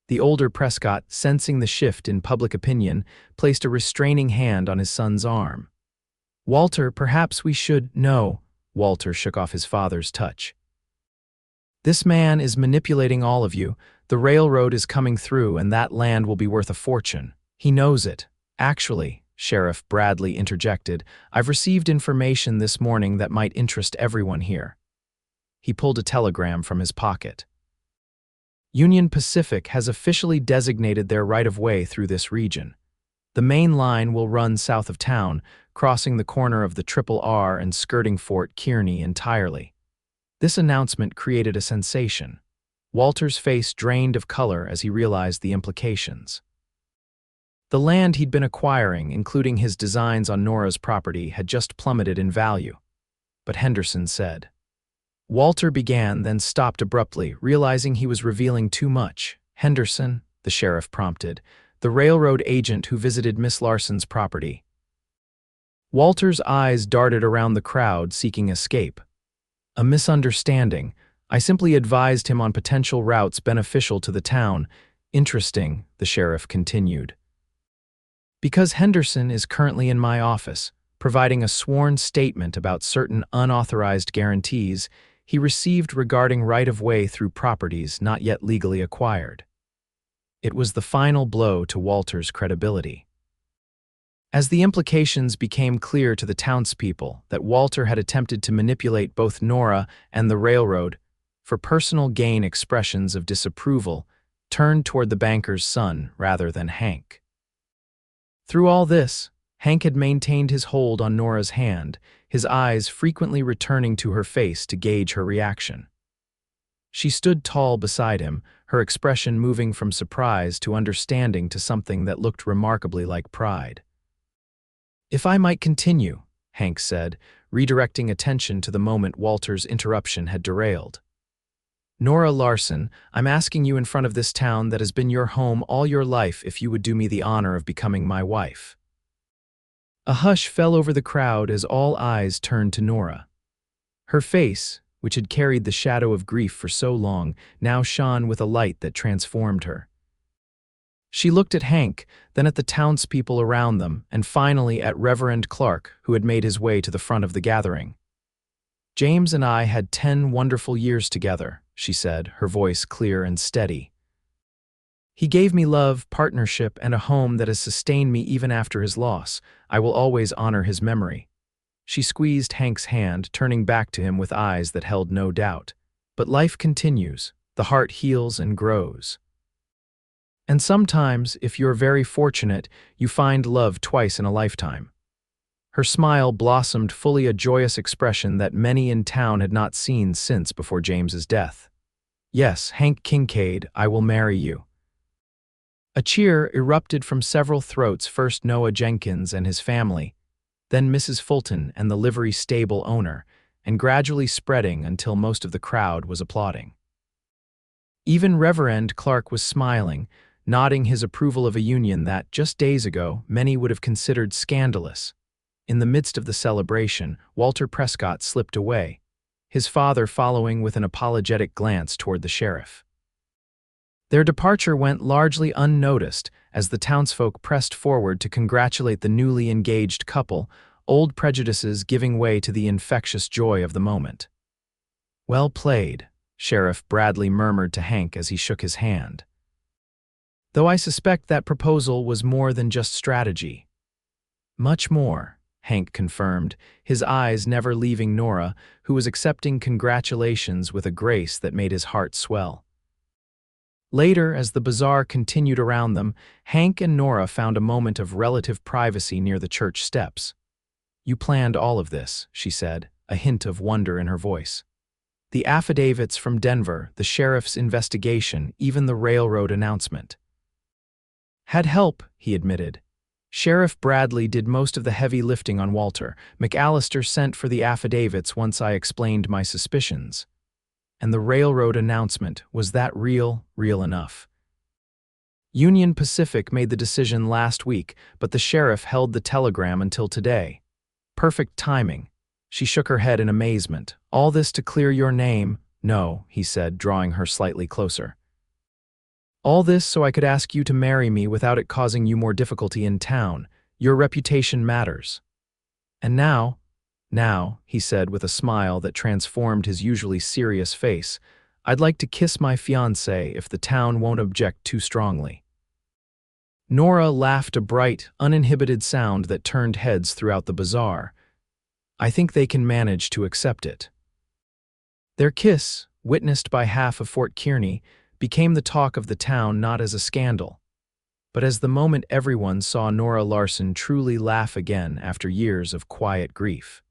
The older Prescott, sensing the shift in public opinion, placed a restraining hand on his son's arm. "Walter, perhaps we should—" "No," Walter shook off his father's touch. "This man is manipulating all of you. The railroad is coming through, and that land will be worth a fortune. He knows it. Actually," Sheriff Bradley interjected, "I've received information this morning that might interest everyone here." He pulled a telegram from his pocket. "Union Pacific has officially designated their right-of-way through this region. The main line will run south of town, crossing the corner of the Triple R and skirting Fort Kearny entirely." This announcement created a sensation. Walter's face drained of color as he realized the implications. The land he'd been acquiring, including his designs on Nora's property, had just plummeted in value. But Henderson said. Walter began, then stopped abruptly, realizing he was revealing too much. "Henderson," the sheriff prompted, "the railroad agent who visited Miss Larson's property." Walter's eyes darted around the crowd, seeking escape. "A misunderstanding. I simply advised him on potential routes beneficial to the town." "Interesting," the sheriff continued. "Because Henderson is currently in my office, providing a sworn statement about certain unauthorized guarantees he received regarding right-of-way through properties not yet legally acquired." It was the final blow to Walter's credibility. As the implications became clear to the townspeople that Walter had attempted to manipulate both Nora and the railroad for personal gain, expressions of disapproval turned toward the banker's son rather than Hank. Through all this, Hank had maintained his hold on Nora's hand, his eyes frequently returning to her face to gauge her reaction. She stood tall beside him, her expression moving from surprise to understanding to something that looked remarkably like pride. "If I might continue," Hank said, redirecting attention to the moment Walter's interruption had derailed. "Nora Larson, I'm asking you in front of this town that has been your home all your life if you would do me the honor of becoming my wife." A hush fell over the crowd as all eyes turned to Nora. Her face, which had carried the shadow of grief for so long, now shone with a light that transformed her. She looked at Hank, then at the townspeople around them, and finally at Reverend Clark, who had made his way to the front of the gathering. "James and I had 10 wonderful years together," she said, her voice clear and steady. "He gave me love, partnership, and a home that has sustained me even after his loss. I will always honor his memory." She squeezed Hank's hand, turning back to him with eyes that held no doubt. "But life continues. The heart heals and grows. And sometimes, if you're very fortunate, you find love twice in a lifetime." Her smile blossomed, fully a joyous expression that many in town had not seen since before James's death. "Yes, Hank Kincaid, I will marry you." A cheer erupted from several throats, first Noah Jenkins and his family, then Mrs. Fulton and the livery stable owner, and gradually spreading until most of the crowd was applauding. Even Reverend Clark was smiling, nodding his approval of a union that, just days ago, many would have considered scandalous. In the midst of the celebration, Walter Prescott slipped away, his father following with an apologetic glance toward the sheriff. Their departure went largely unnoticed as the townsfolk pressed forward to congratulate the newly engaged couple, old prejudices giving way to the infectious joy of the moment. "Well played," Sheriff Bradley murmured to Hank as he shook his hand. "Though I suspect that proposal was more than just strategy." Much more, Hank confirmed, his eyes never leaving Nora, who was accepting congratulations with a grace that made his heart swell. Later, as the bazaar continued around them, Hank and Nora found a moment of relative privacy near the church steps. "You planned all of this," she said, a hint of wonder in her voice. "The affidavits from Denver, the sheriff's investigation, even the railroad announcement." "Had help," he admitted. "Sheriff Bradley did most of the heavy lifting on Walter. McAllister sent for the affidavits once I explained my suspicions. And the railroad announcement, was that real enough? Union Pacific made the decision last week, but the sheriff held the telegram until today. Perfect timing." She shook her head in amazement. "All this to clear your name?" "No," he said, drawing her slightly closer. "All this so I could ask you to marry me without it causing you more difficulty in town. Your reputation matters." "And now, he said with a smile that transformed his usually serious face, "I'd like to kiss my fiancée if the town won't object too strongly." Nora laughed a bright, uninhibited sound that turned heads throughout the bazaar. "I think they can manage to accept it." Their kiss, witnessed by half of Fort Kearny, became the talk of the town not as a scandal, but as the moment everyone saw Nora Larson truly laugh again after years of quiet grief.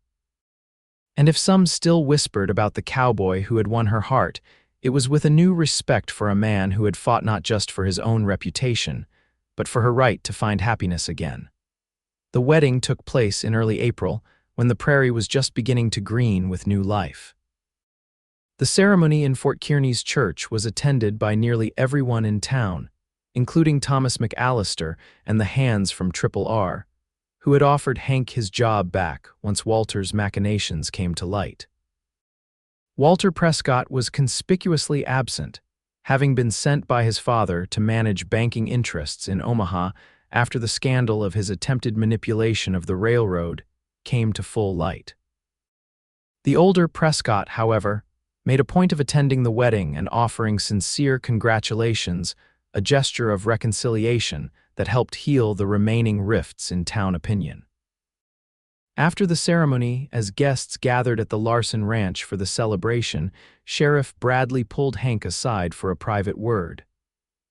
And if some still whispered about the cowboy who had won her heart, it was with a new respect for a man who had fought not just for his own reputation, but for her right to find happiness again. The wedding took place in early April, when the prairie was just beginning to green with new life. The ceremony in Fort Kearny's church was attended by nearly everyone in town, including Thomas McAllister and the hands from R, who had offered Hank his job back once Walter's machinations came to light. Walter Prescott was conspicuously absent, having been sent by his father to manage banking interests in Omaha after the scandal of his attempted manipulation of the railroad came to full light. The older Prescott, however, made a point of attending the wedding and offering sincere congratulations, a gesture of reconciliation that helped heal the remaining rifts in town opinion. After the ceremony, as guests gathered at the Larson Ranch for the celebration, Sheriff Bradley pulled Hank aside for a private word.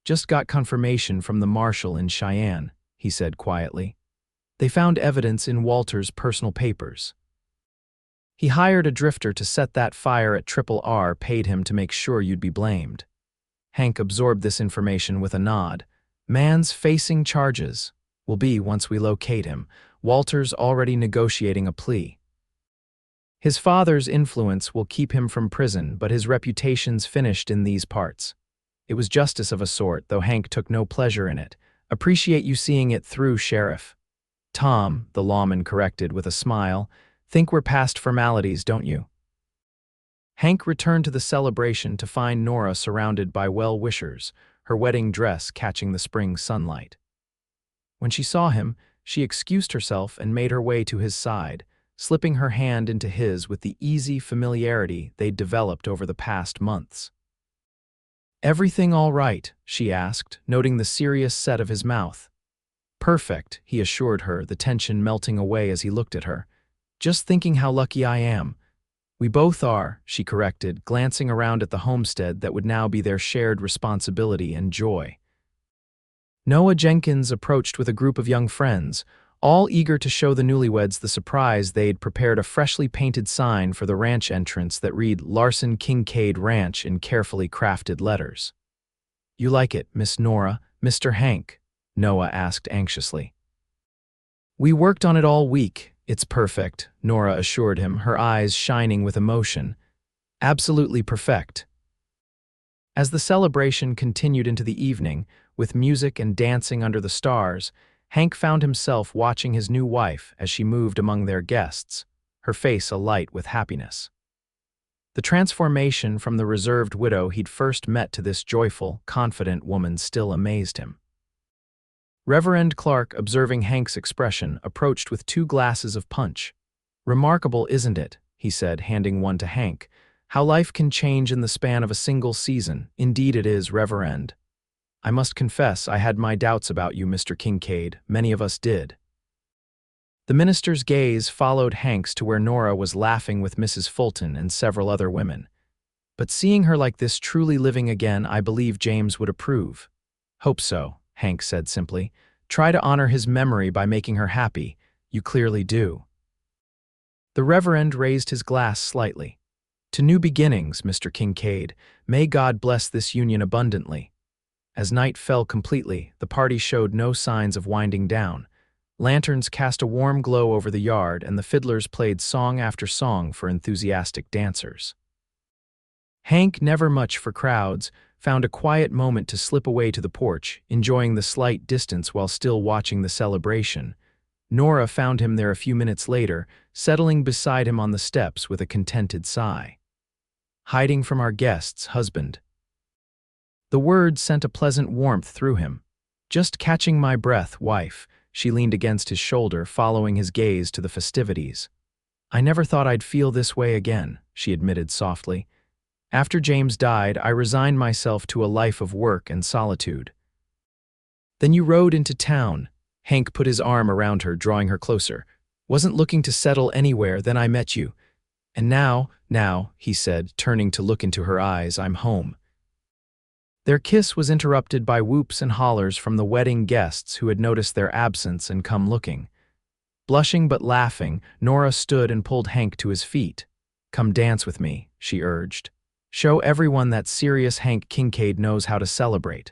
"Just got confirmation from the marshal in Cheyenne," he said quietly. "They found evidence in Walter's personal papers. He hired a drifter to set that fire at R, paid him to make sure you'd be blamed." Hank absorbed this information with a nod. "Man's facing charges. Will be once we locate him. Walter's already negotiating a plea. His father's influence will keep him from prison, but his reputation's finished in these parts. It was justice of a sort, though Hank took no pleasure in it. Appreciate you seeing it through, Sheriff." "Tom," the lawman corrected with a smile, "think we're past formalities, don't you?" Hank returned to the celebration to find Nora surrounded by well-wishers, her wedding dress catching the spring sunlight. When she saw him, she excused herself and made her way to his side, slipping her hand into his with the easy familiarity they'd developed over the past months. "Everything all right?" she asked, noting the serious set of his mouth. "Perfect," he assured her, the tension melting away as he looked at her. "Just thinking how lucky I am." "We both are," she corrected, glancing around at the homestead that would now be their shared responsibility and joy. Noah Jenkins approached with a group of young friends, all eager to show the newlyweds the surprise they'd prepared a freshly painted sign for the ranch entrance that read Larson Kincaid Ranch in carefully crafted letters. "You like it, Miss Nora, Mr. Hank?" Noah asked anxiously. "We worked on it all week. It's perfect," Nora assured him, her eyes shining with emotion. "Absolutely perfect." As the celebration continued into the evening, with music and dancing under the stars, Hank found himself watching his new wife as she moved among their guests, her face alight with happiness. The transformation from the reserved widow he'd first met to this joyful, confident woman still amazed him. Reverend Clark, observing Hank's expression, approached with 2 glasses of punch. "Remarkable, isn't it?" he said, handing one to Hank. "How life can change in the span of a single season. Indeed it is, Reverend. I must confess I had my doubts about you, Mr. Kincaid. Many of us did." The minister's gaze followed Hank's to where Nora was laughing with Mrs. Fulton and several other women. But seeing her like this truly living again, I believe James would approve. Hope so, Hank said simply. Try to honor his memory by making her happy. You clearly do. The Reverend raised his glass slightly. To new beginnings, Mr. Kincaid. May God bless this union abundantly. As night fell completely, the party showed no signs of winding down. Lanterns cast a warm glow over the yard, and the fiddlers played song after song for enthusiastic dancers. Hank, never much for crowds, found a quiet moment to slip away to the porch, enjoying the slight distance while still watching the celebration. Nora found him there a few minutes later, settling beside him on the steps with a contented sigh. Hiding from our guests, husband. The words sent a pleasant warmth through him. Just catching my breath, wife. She leaned against his shoulder, following his gaze to the festivities. I never thought I'd feel this way again, she admitted softly. After James died, I resigned myself to a life of work and solitude. Then you rode into town. Hank put his arm around her, drawing her closer. Wasn't looking to settle anywhere, then I met you. And now, he said, turning to look into her eyes, I'm home. Their kiss was interrupted by whoops and hollers from the wedding guests who had noticed their absence and come looking. Blushing but laughing, Nora stood and pulled Hank to his feet. Come dance with me, she urged. Show everyone that serious Hank Kincaid knows how to celebrate.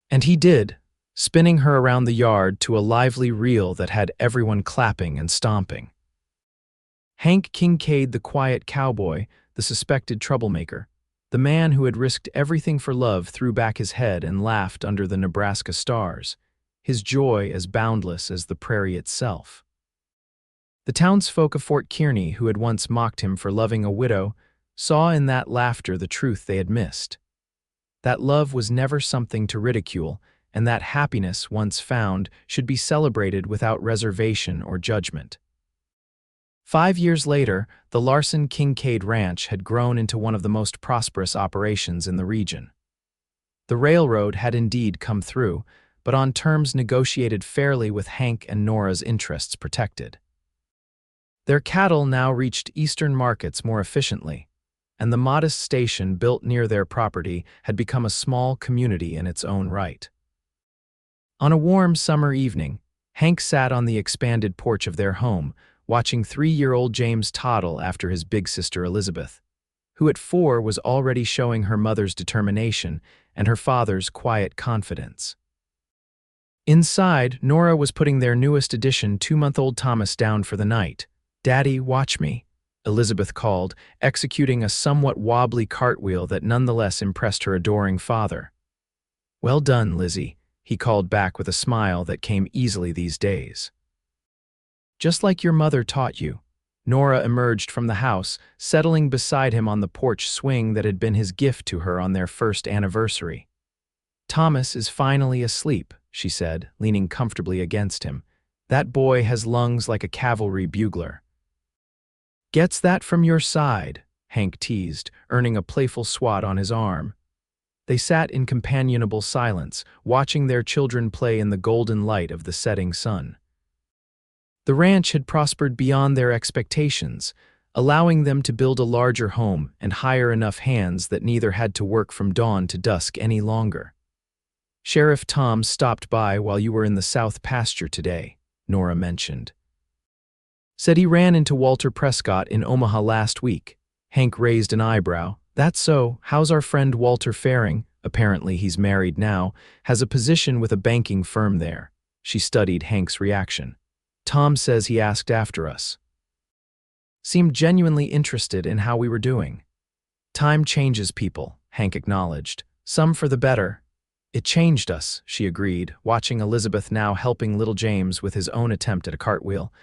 And he did, spinning her around the yard to a lively reel that had everyone clapping and stomping. Hank Kincaid, the quiet cowboy, the suspected troublemaker, the man who had risked everything for love, threw back his head and laughed under the Nebraska stars, his joy as boundless as the prairie itself. The townsfolk of Fort Kearny, who had once mocked him for loving a widow, saw in that laughter the truth they had missed. That love was never something to ridicule, and that happiness, once found, should be celebrated without reservation or judgment. 5 years later, the Larson Kincaid Ranch had grown into one of the most prosperous operations in the region. The railroad had indeed come through, but on terms negotiated fairly with Hank and Nora's interests protected. Their cattle now reached eastern markets more efficiently, and the modest station built near their property had become a small community in its own right. On a warm summer evening, Hank sat on the expanded porch of their home, watching 3-year-old James toddle after his big sister Elizabeth, who at 4 was already showing her mother's determination and her father's quiet confidence. Inside, Nora was putting their newest addition, 2-month-old Thomas, down for the night. Daddy, watch me, Elizabeth called, executing a somewhat wobbly cartwheel that nonetheless impressed her adoring father. Well done, Lizzie, he called back with a smile that came easily these days. Just like your mother taught you. Nora emerged from the house, settling beside him on the porch swing that had been his gift to her on their first anniversary. Thomas is finally asleep, she said, leaning comfortably against him. That boy has lungs like a cavalry bugler. Gets that from your side, Hank teased, earning a playful swat on his arm. They sat in companionable silence, watching their children play in the golden light of the setting sun. The ranch had prospered beyond their expectations, allowing them to build a larger home and hire enough hands that neither had to work from dawn to dusk any longer. Sheriff Tom stopped by while you were in the south pasture today, Nora mentioned. Said he ran into Walter Prescott in Omaha last week. Hank raised an eyebrow. That's so. How's our friend Walter faring? Apparently he's married now, has a position with a banking firm there. She studied Hank's reaction. Tom says he asked after us. Seemed genuinely interested in how we were doing. Time changes people, Hank acknowledged. Some for the better. It changed us, she agreed, watching Elizabeth now helping little James with his own attempt at a cartwheel.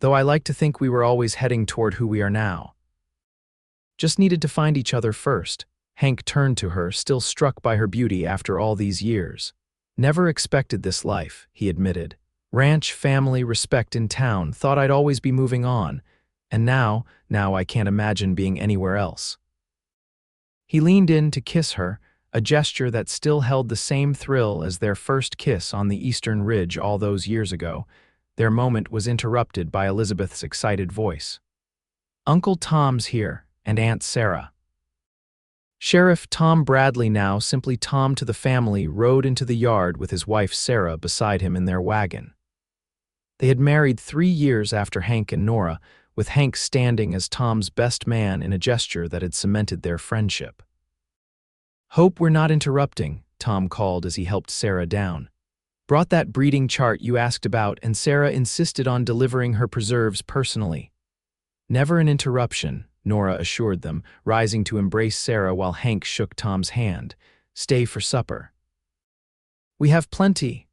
Though I like to think we were always heading toward who we are now. Just needed to find each other first. Hank turned to her, still struck by her beauty after all these years. Never expected this life, he admitted. Ranch, family, respect in town, thought I'd always be moving on. And now I can't imagine being anywhere else. He leaned in to kiss her, a gesture that still held the same thrill as their first kiss on the eastern ridge all those years ago, Their moment was interrupted by Elizabeth's excited voice. "Uncle Tom's here, and Aunt Sarah." Sheriff Tom Bradley, now simply Tom to the family, rode into the yard with his wife Sarah beside him in their wagon. They had married 3 years after Hank and Nora, with Hank standing as Tom's best man in a gesture that had cemented their friendship. "Hope we're not interrupting," Tom called as he helped Sarah down. "Brought that breeding chart you asked about, and Sarah insisted on delivering her preserves personally." "Never an interruption," Nora assured them, rising to embrace Sarah while Hank shook Tom's hand. "Stay for supper." "We have plenty."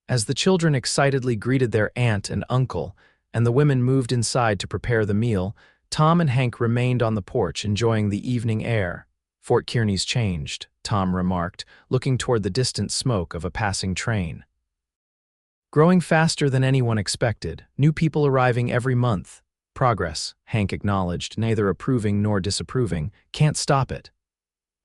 As the children excitedly greeted their aunt and uncle, and the women moved inside to prepare the meal, Tom and Hank remained on the porch enjoying the evening air. "Fort Kearny's changed," Tom remarked, looking toward the distant smoke of a passing train. "Growing faster than anyone expected, new people arriving every month." "Progress," Hank acknowledged, neither approving nor disapproving. "Can't stop it."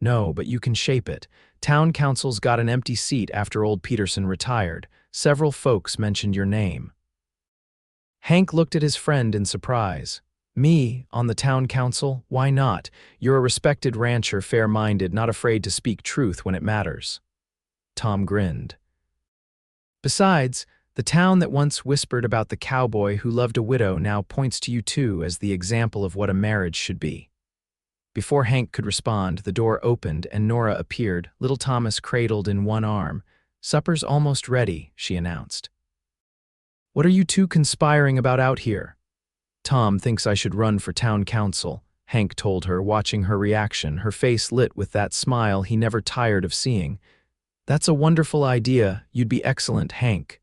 "No, but you can shape it. Town council's got an empty seat after old Peterson retired. Several folks mentioned your name." Hank looked at his friend in surprise. "Me, on the town council? Why not? You're a respected rancher, fair-minded, not afraid to speak truth when it matters." Tom grinned. "Besides, the town that once whispered about the cowboy who loved a widow now points to you too as the example of what a marriage should be." Before Hank could respond, the door opened and Nora appeared, little Thomas cradled in one arm. "Supper's almost ready," she announced. "What are you two conspiring about out here?" "Tom thinks I should run for town council," Hank told her, watching her reaction, her face lit with that smile he never tired of seeing. "That's a wonderful idea. You'd be excellent, Hank."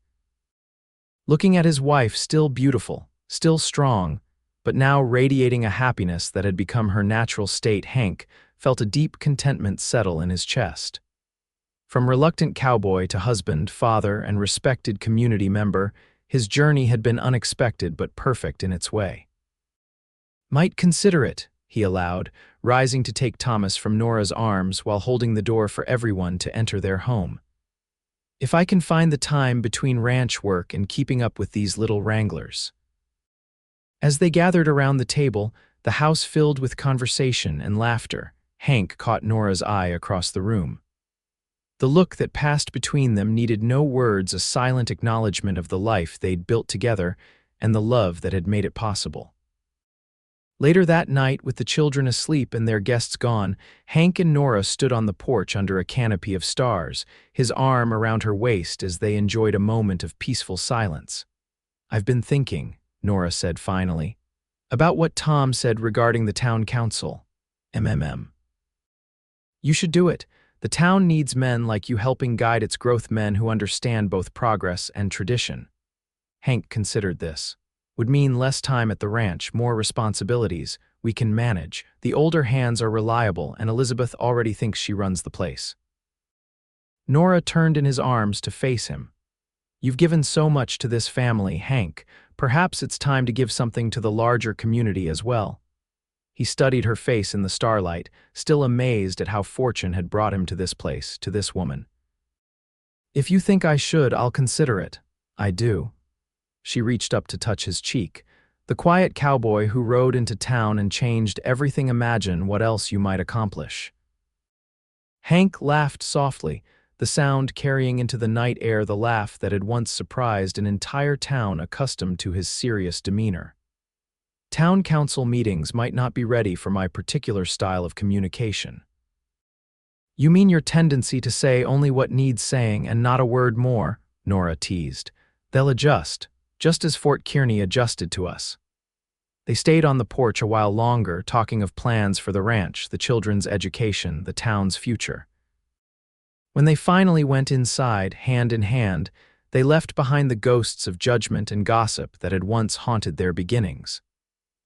Looking at his wife, still beautiful, still strong, but now radiating a happiness that had become her natural state, Hank felt a deep contentment settle in his chest. From reluctant cowboy to husband, father, and respected community member, his journey had been unexpected but perfect in its way. "Might consider it," he allowed, rising to take Thomas from Nora's arms while holding the door for everyone to enter their home. "If I can find the time between ranch work and keeping up with these little wranglers." As they gathered around the table, the house filled with conversation and laughter, Hank caught Nora's eye across the room. The look that passed between them needed no words, a silent acknowledgement of the life they'd built together and the love that had made it possible. Later that night, with the children asleep and their guests gone, Hank and Nora stood on the porch under a canopy of stars, his arm around her waist as they enjoyed a moment of peaceful silence. "I've been thinking," Nora said finally, "about what Tom said regarding the town council. You should do it. The town needs men like you helping guide its growth, men who understand both progress and tradition." Hank considered this. "Would mean less time at the ranch, more responsibilities. We can manage. The older hands are reliable, and Elizabeth already thinks she runs the place." Nora turned in his arms to face him. "You've given so much to this family, Hank. Perhaps it's time to give something to the larger community as well." He studied her face in the starlight, still amazed at how fortune had brought him to this place, to this woman. "If you think I should, I'll consider it." "I do." She reached up to touch his cheek. "The quiet cowboy who rode into town and changed everything. Imagine what else you might accomplish." Hank laughed softly, the sound carrying into the night air the laugh that had once surprised an entire town accustomed to his serious demeanor. "Town council meetings might not be ready for my particular style of communication." "You mean your tendency to say only what needs saying and not a word more?" Nora teased. "They'll adjust, just as Fort Kearny adjusted to us." They stayed on the porch a while longer, talking of plans for the ranch, the children's education, the town's future. When they finally went inside, hand in hand, they left behind the ghosts of judgment and gossip that had once haunted their beginnings.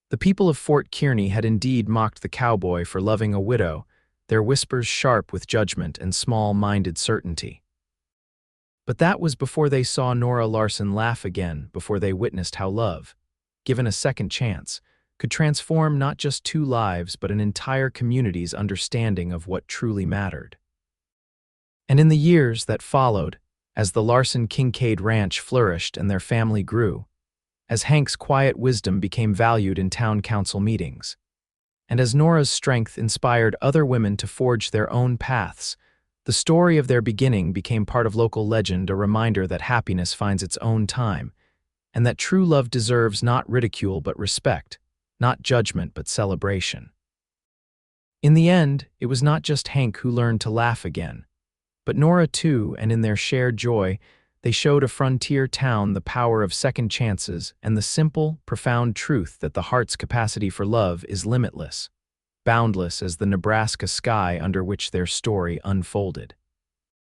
The people of Fort Kearny had indeed mocked the cowboy for loving a widow, their whispers sharp with judgment and small-minded certainty. But that was before they saw Nora Larson laugh again, before they witnessed how love, given a second chance, could transform not just 2 lives but an entire community's understanding of what truly mattered. And in the years that followed, as the Larson Kincaid ranch flourished and their family grew, as Hank's quiet wisdom became valued in town council meetings, and as Nora's strength inspired other women to forge their own paths. The story of their beginning became part of local legend, a reminder that happiness finds its own time, and that true love deserves not ridicule but respect, not judgment but celebration. In the end, it was not just Hank who learned to laugh again, but Nora too, and in their shared joy, they showed a frontier town the power of second chances and the simple, profound truth that the heart's capacity for love is limitless, boundless as the Nebraska sky under which their story unfolded.